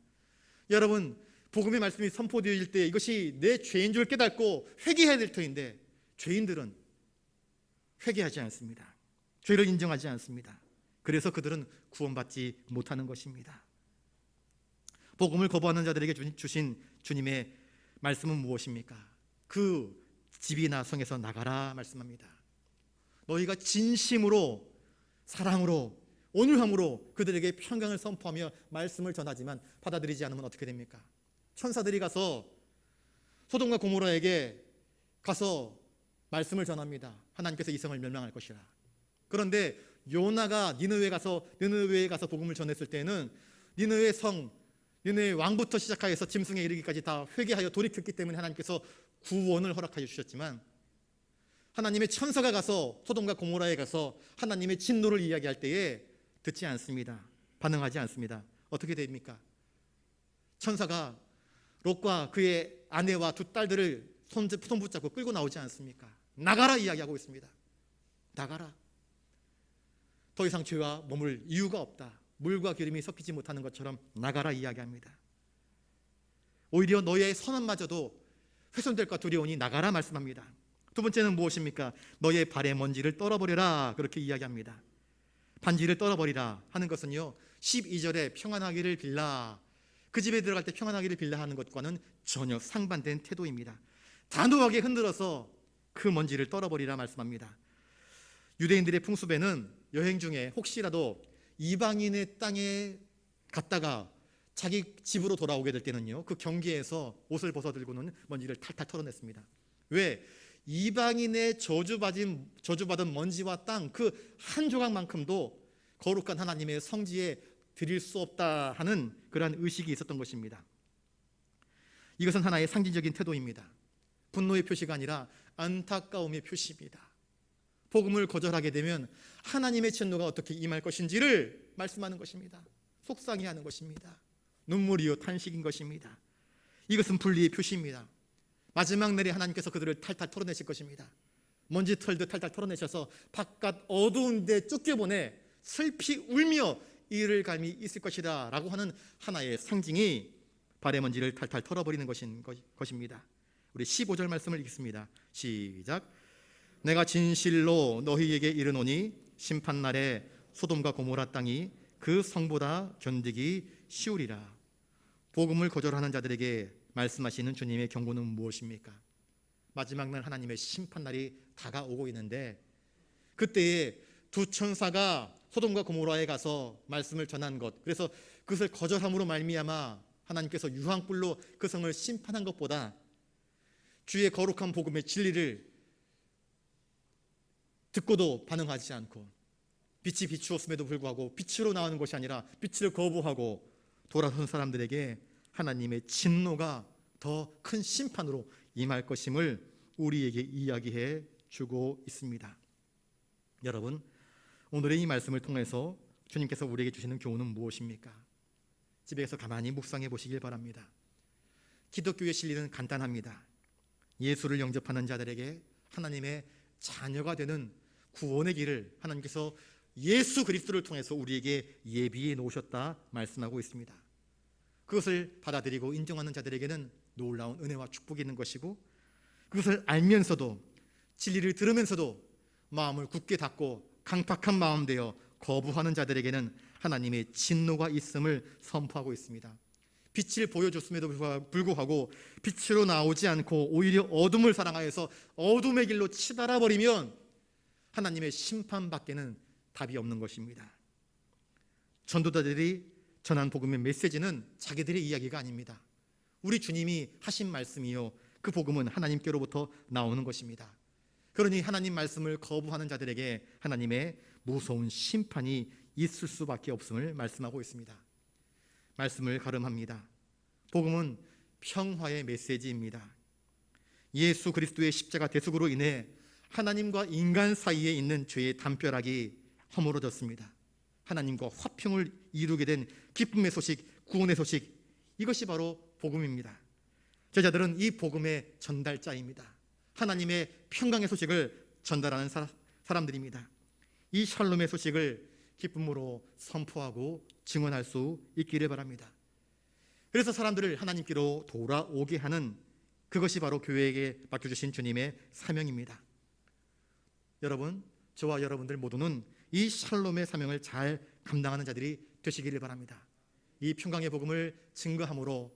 여러분, 복음의 말씀이 선포되어질 때 이것이 내 죄인 줄 깨닫고 회개해야 될 터인데 죄인들은 회개하지 않습니다. 죄를 인정하지 않습니다. 그래서 그들은 구원받지 못하는 것입니다. 복음을 거부하는 자들에게 주신 주님의 말씀은 무엇입니까? 그 집이나 성에서 나가라 말씀합니다. 너희가 진심으로 사랑으로 온유함으로 그들에게 평강을 선포하며 말씀을 전하지만 받아들이지 않으면 어떻게 됩니까? 천사들이 가서 소돔과 고모라에게 가서 말씀을 전합니다. 하나님께서 이 성을 멸망할 것이라. 그런데 요나가 니느웨에 가서 복음을 전했을 때는 니느웨 성, 니느웨 왕부터 시작하여서 짐승에 이르기까지 다 회개하여 돌이켰기 때문에 하나님께서 구원을 허락하여 주셨지만 하나님의 천사가 가서 소돔과 고모라에 가서 하나님의 진노를 이야기할 때에 듣지 않습니다. 반응하지 않습니다. 어떻게 됩니까? 천사가 롯과 그의 아내와 두 딸들을 손붙잡고 끌고 나오지 않습니까? 나가라 이야기하고 있습니다. 나가라. 더 이상 죄와 머물 이유가 없다. 물과 기름이 섞이지 못하는 것처럼 나가라 이야기합니다. 오히려 너의 선함마저도 훼손될까 두려우니 나가라 말씀합니다. 두 번째는 무엇입니까? 너의 발의 먼지를 떨어버려라 그렇게 이야기합니다. 반지를 떨어버리라 하는 것은요, 12절에 평안하기를 빌라, 그 집에 들어갈 때 평안하기를 빌라 하는 것과는 전혀 상반된 태도입니다. 단호하게 흔들어서 그 먼지를 떨어버리라 말씀합니다. 유대인들의 풍습에는 여행 중에 혹시라도 이방인의 땅에 갔다가 자기 집으로 돌아오게 될 때는요, 그 경계에서 옷을 벗어들고는 먼지를 탈탈 털어냈습니다. 왜? 이방인의 저주받은 먼지와 땅 그 한 조각만큼도 거룩한 하나님의 성지에 드릴 수 없다 하는 그러한 의식이 있었던 것입니다. 이것은 하나의 상징적인 태도입니다. 분노의 표시가 아니라 안타까움의 표시입니다. 복음을 거절하게 되면 하나님의 진노가 어떻게 임할 것인지를 말씀하는 것입니다. 속상해하는 것입니다. 눈물이요 탄식인 것입니다. 이것은 분리의 표시입니다. 마지막 날에 하나님께서 그들을 탈탈 털어내실 것입니다. 먼지 털도 탈탈 털어내셔서 바깥 어두운 데 쫓겨보내 슬피 울며 이를 갈미 있을 것이다 라고 하는 하나의 상징이 발의 먼지를 탈탈 털어버리는 것입니다. 우리 15절 말씀을 읽습니다. 시작. 내가 진실로 너희에게 이르노니 심판날에 소돔과 고모라 땅이 그 성보다 견디기 쉬우리라. 복음을 거절하는 자들에게 말씀하시는 주님의 경고는 무엇입니까? 마지막 날 하나님의 심판날이 다가오고 있는데 그때에 두 천사가 소돔과 고모라에 가서 말씀을 전한 것, 그래서 그것을 거절함으로 말미암아 하나님께서 유황불로 그 성을 심판한 것보다 주의 거룩한 복음의 진리를 듣고도 반응하지 않고 빛이 비추었음에도 불구하고 빛으로 나오는 것이 아니라 빛을 거부하고 돌아선 사람들에게 하나님의 진노가 더 큰 심판으로 임할 것임을 우리에게 이야기해 주고 있습니다. 여러분, 오늘의 이 말씀을 통해서 주님께서 우리에게 주시는 교훈은 무엇입니까? 집에서 가만히 묵상해 보시길 바랍니다. 기독교의 진리는 간단합니다. 예수를 영접하는 자들에게 하나님의 자녀가 되는 구원의 길을 하나님께서 예수 그리스도를 통해서 우리에게 예비해 놓으셨다 말씀하고 있습니다. 그것을 받아들이고 인정하는 자들에게는 놀라운 은혜와 축복이 있는 것이고, 그것을 알면서도 진리를 들으면서도 마음을 굳게 닫고 강팍한 마음 되어 거부하는 자들에게는 하나님의 진노가 있음을 선포하고 있습니다. 빛을 보여줬음에도 불구하고 빛으로 나오지 않고 오히려 어둠을 사랑하여서 어둠의 길로 치달아 버리면 하나님의 심판밖에는 답이 없는 것입니다. 전도자들이 전한 복음의 메시지는 자기들의 이야기가 아닙니다. 우리 주님이 하신 말씀이요, 그 복음은 하나님께로부터 나오는 것입니다. 그러니 하나님 말씀을 거부하는 자들에게 하나님의 무서운 심판이 있을 수밖에 없음을 말씀하고 있습니다. 말씀을 가름합니다. 복음은 평화의 메시지입니다. 예수 그리스도의 십자가 대속으로 인해 하나님과 인간 사이에 있는 죄의 담벼락이 허물어졌습니다. 하나님과 화평을 이루게 된 기쁨의 소식, 구원의 소식, 이것이 바로 복음입니다. 제자들은 이 복음의 전달자입니다. 하나님의 평강의 소식을 전달하는 사람들입니다. 이 샬롬의 소식을 기쁨으로 선포하고 증언할 수 있기를 바랍니다. 그래서 사람들을 하나님께로 돌아오게 하는 그것이 바로 교회에게 맡겨주신 주님의 사명입니다. 여러분, 저와 여러분들 모두는 이 샬롬의 사명을 잘 감당하는 자들이 되시기를 바랍니다. 이 평강의 복음을 증거함으로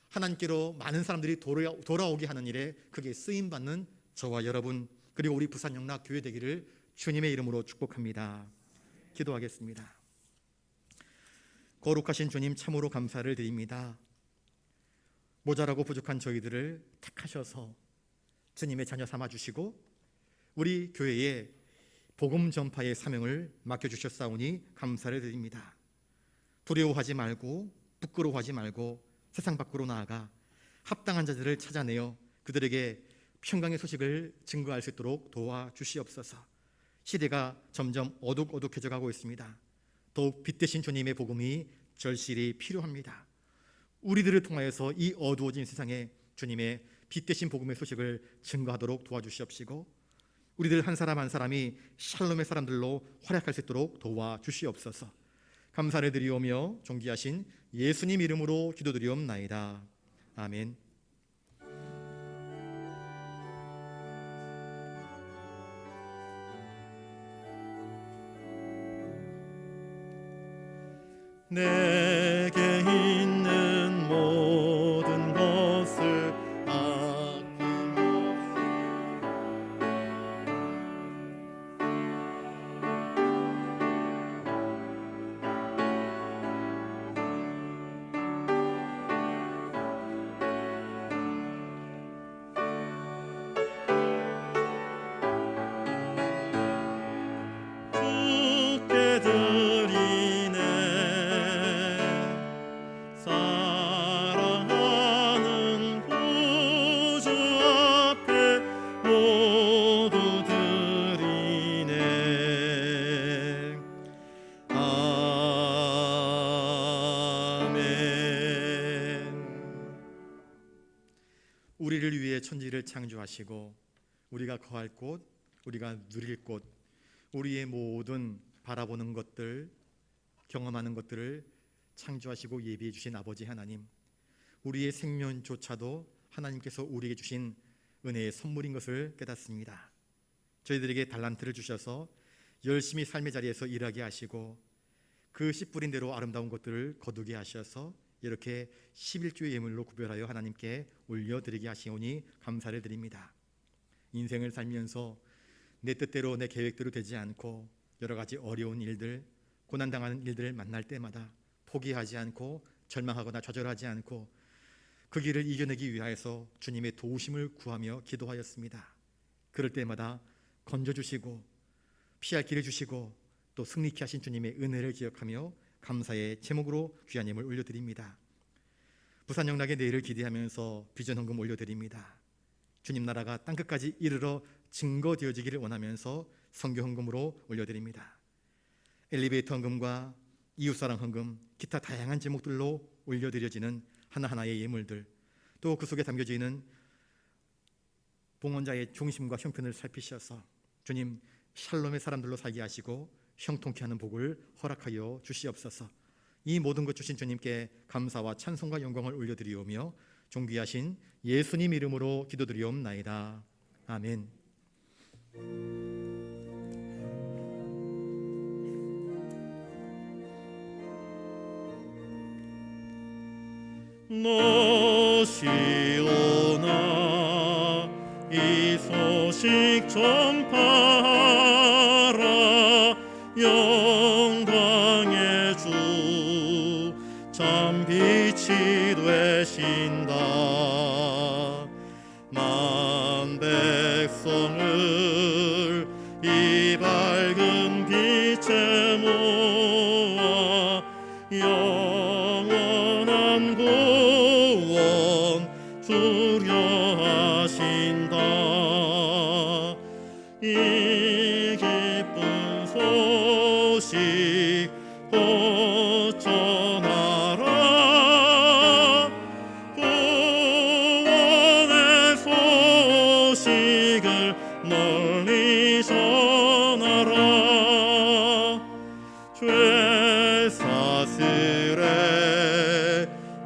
하나님께로 많은 사람들이 돌아오게 하는 일에 크게 쓰임받는 저와 여러분, 그리고 우리 부산영락 교회 되기를 주님의 이름으로 축복합니다. 기도하겠습니다. 거룩하신 주님, 참으로 감사를 드립니다. 모자라고 부족한 저희들을 택하셔서 주님의 자녀 삼아주시고 우리 교회에 복음 전파의 사명을 맡겨주셨사오니 감사를 드립니다. 두려워하지 말고 부끄러워하지 말고 세상 밖으로 나아가 합당한 자들을 찾아내어 그들에게 평강의 소식을 증거할 수 있도록 도와주시옵소서. 시대가 점점 어둑어둑해져 가고 있습니다. 더욱 빛 대신 주님의 복음이 절실히 필요합니다. 우리들을 통하여서 이 어두워진 세상에 주님의 빛 대신 복음의 소식을 증거하도록 도와주시옵시고 우리들 한 사람 한 사람이 샬롬의 사람들로 활약할 수 있도록 도와주시옵소서. 감사를 드리오며 존귀하신 예수님 이름으로 기도드리옵나이다. 아멘. 내게 있는 모든 것을 주께 드리네. 사랑하는 구주 앞에 모두 드리네. 아멘. 우리를 위해 천지를 창조하시고 우리가 거할 곳, 우리가 누릴 곳, 우리의 모든 바라보는 것들, 경험하는 것들을 창조하시고 예비해 주신 아버지 하나님, 우리의 생명조차도 하나님께서 우리에게 주신 은혜의 선물인 것을 깨닫습니다. 저희들에게 달란트를 주셔서 열심히 삶의 자리에서 일하게 하시고 그 씨 뿌린 대로 아름다운 것들을 거두게 하셔서 이렇게 11주의 예물로 구별하여 하나님께 올려드리게 하시오니 감사를 드립니다. 인생을 살면서 내 뜻대로 내 계획대로 되지 않고 여러 가지 어려운 일들, 고난당하는 일들을 만날 때마다 포기하지 않고 절망하거나 좌절하지 않고 그 길을 이겨내기 위하여서 주님의 도우심을 구하며 기도하였습니다. 그럴 때마다 건져주시고 피할 길을 주시고 또 승리케 하신 주님의 은혜를 기억하며 감사의 제목으로 귀한 예물 올려드립니다. 부산영락의 내일을 기대하면서 비전 헌금 올려드립니다. 주님 나라가 땅끝까지 이르러 증거되어지기를 원하면서 선교 헌금으로 올려드립니다. 엘리베이터 헌금과 이웃사랑 헌금, 기타 다양한 제목들로 올려드려지는 하나하나의 예물들, 또 그 속에 담겨져 있는 봉헌자의 종심과 형편을 살피셔서 주님 샬롬의 사람들로 살게 하시고 형통케 하는 복을 허락하여 주시옵소서. 이 모든 것 주신 주님께 감사와 찬송과 영광을 올려드리오며 존귀하신 예수님 이름으로 기도드리옵나이다. 아멘. 너시오나 이 소식 전파하라. 영광의 주 참 빛이 되신다. 만 백성을 이 밝은 빛에 모아 영원한 구원 주려 하신다. 이 기쁜 소식 곧 전하라. 구원의 소식을 널리 전하라. 죄 사슬에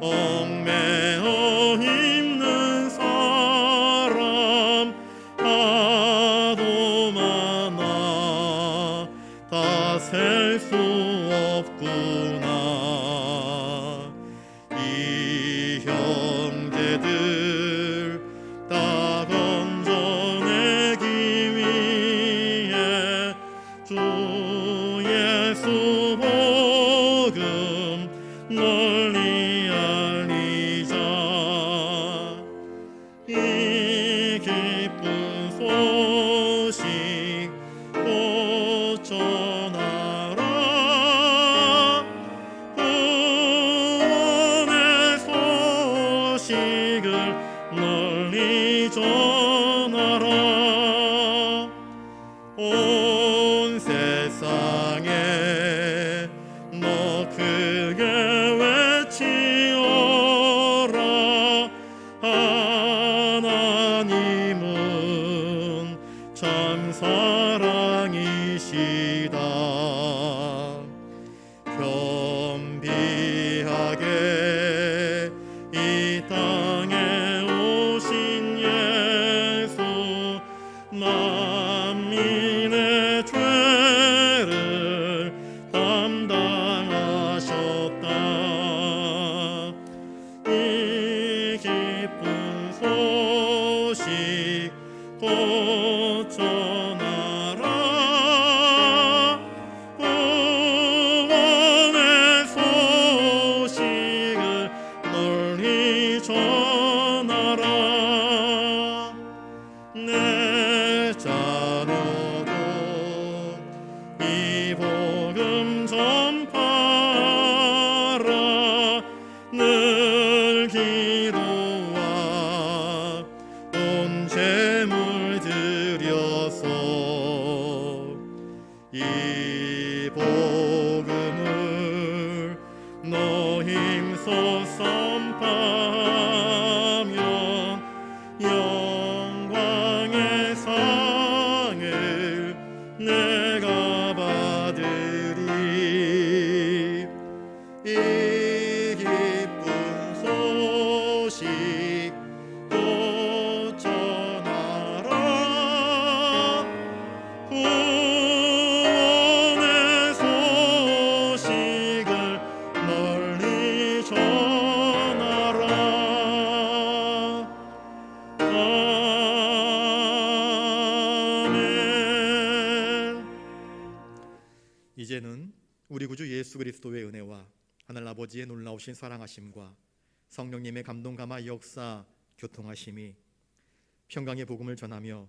얽매어 있는 사람 하도 많아 다 셀 수 없구나. 이 형제들 다 건져내기 위해 주 예수 복음 널리 알리자. 이 기쁜 소식 곧 전하라. 구원의 소식을 널리 전하라. 온 세상에 너 크게 외치어라. 하나님은 참 사랑이시다. 겸비하게 이 땅에 오신 예수 만민의 죄를 담당하셨다. 이 기쁜 소식 곧 전하라. 구원의 소식을 널리 전하라. 내 자녀도 이 복음 전파하라. 늘 기도와 온 재물 드려서 이 복음을 너 힘써 선포하면 영광의 상을 내가 받으리. 이 기쁜 소식 곧 전하라. 구원의 소식을 널리 전하라. 아멘. 이제는 우리 구주 예수 그리스도의 은혜와 하늘 아버지의 놀라우신 사랑하심과 성령님의 감동 감화 역사 교통하심이 평강의 복음을 전하며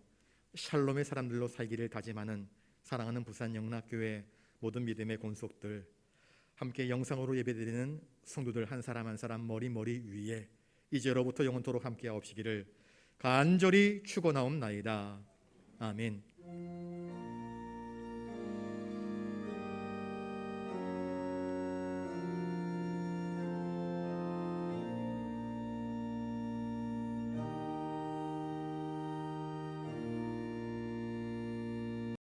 샬롬의 사람들로 살기를 다짐하는 사랑하는 부산 영락교회 모든 믿음의 권속들, 함께 영상으로 예배드리는 성도들 한 사람 한 사람 머리 위에 이제로부터 영원토록 함께하옵시기를 간절히 축원하옵나이다. 아멘.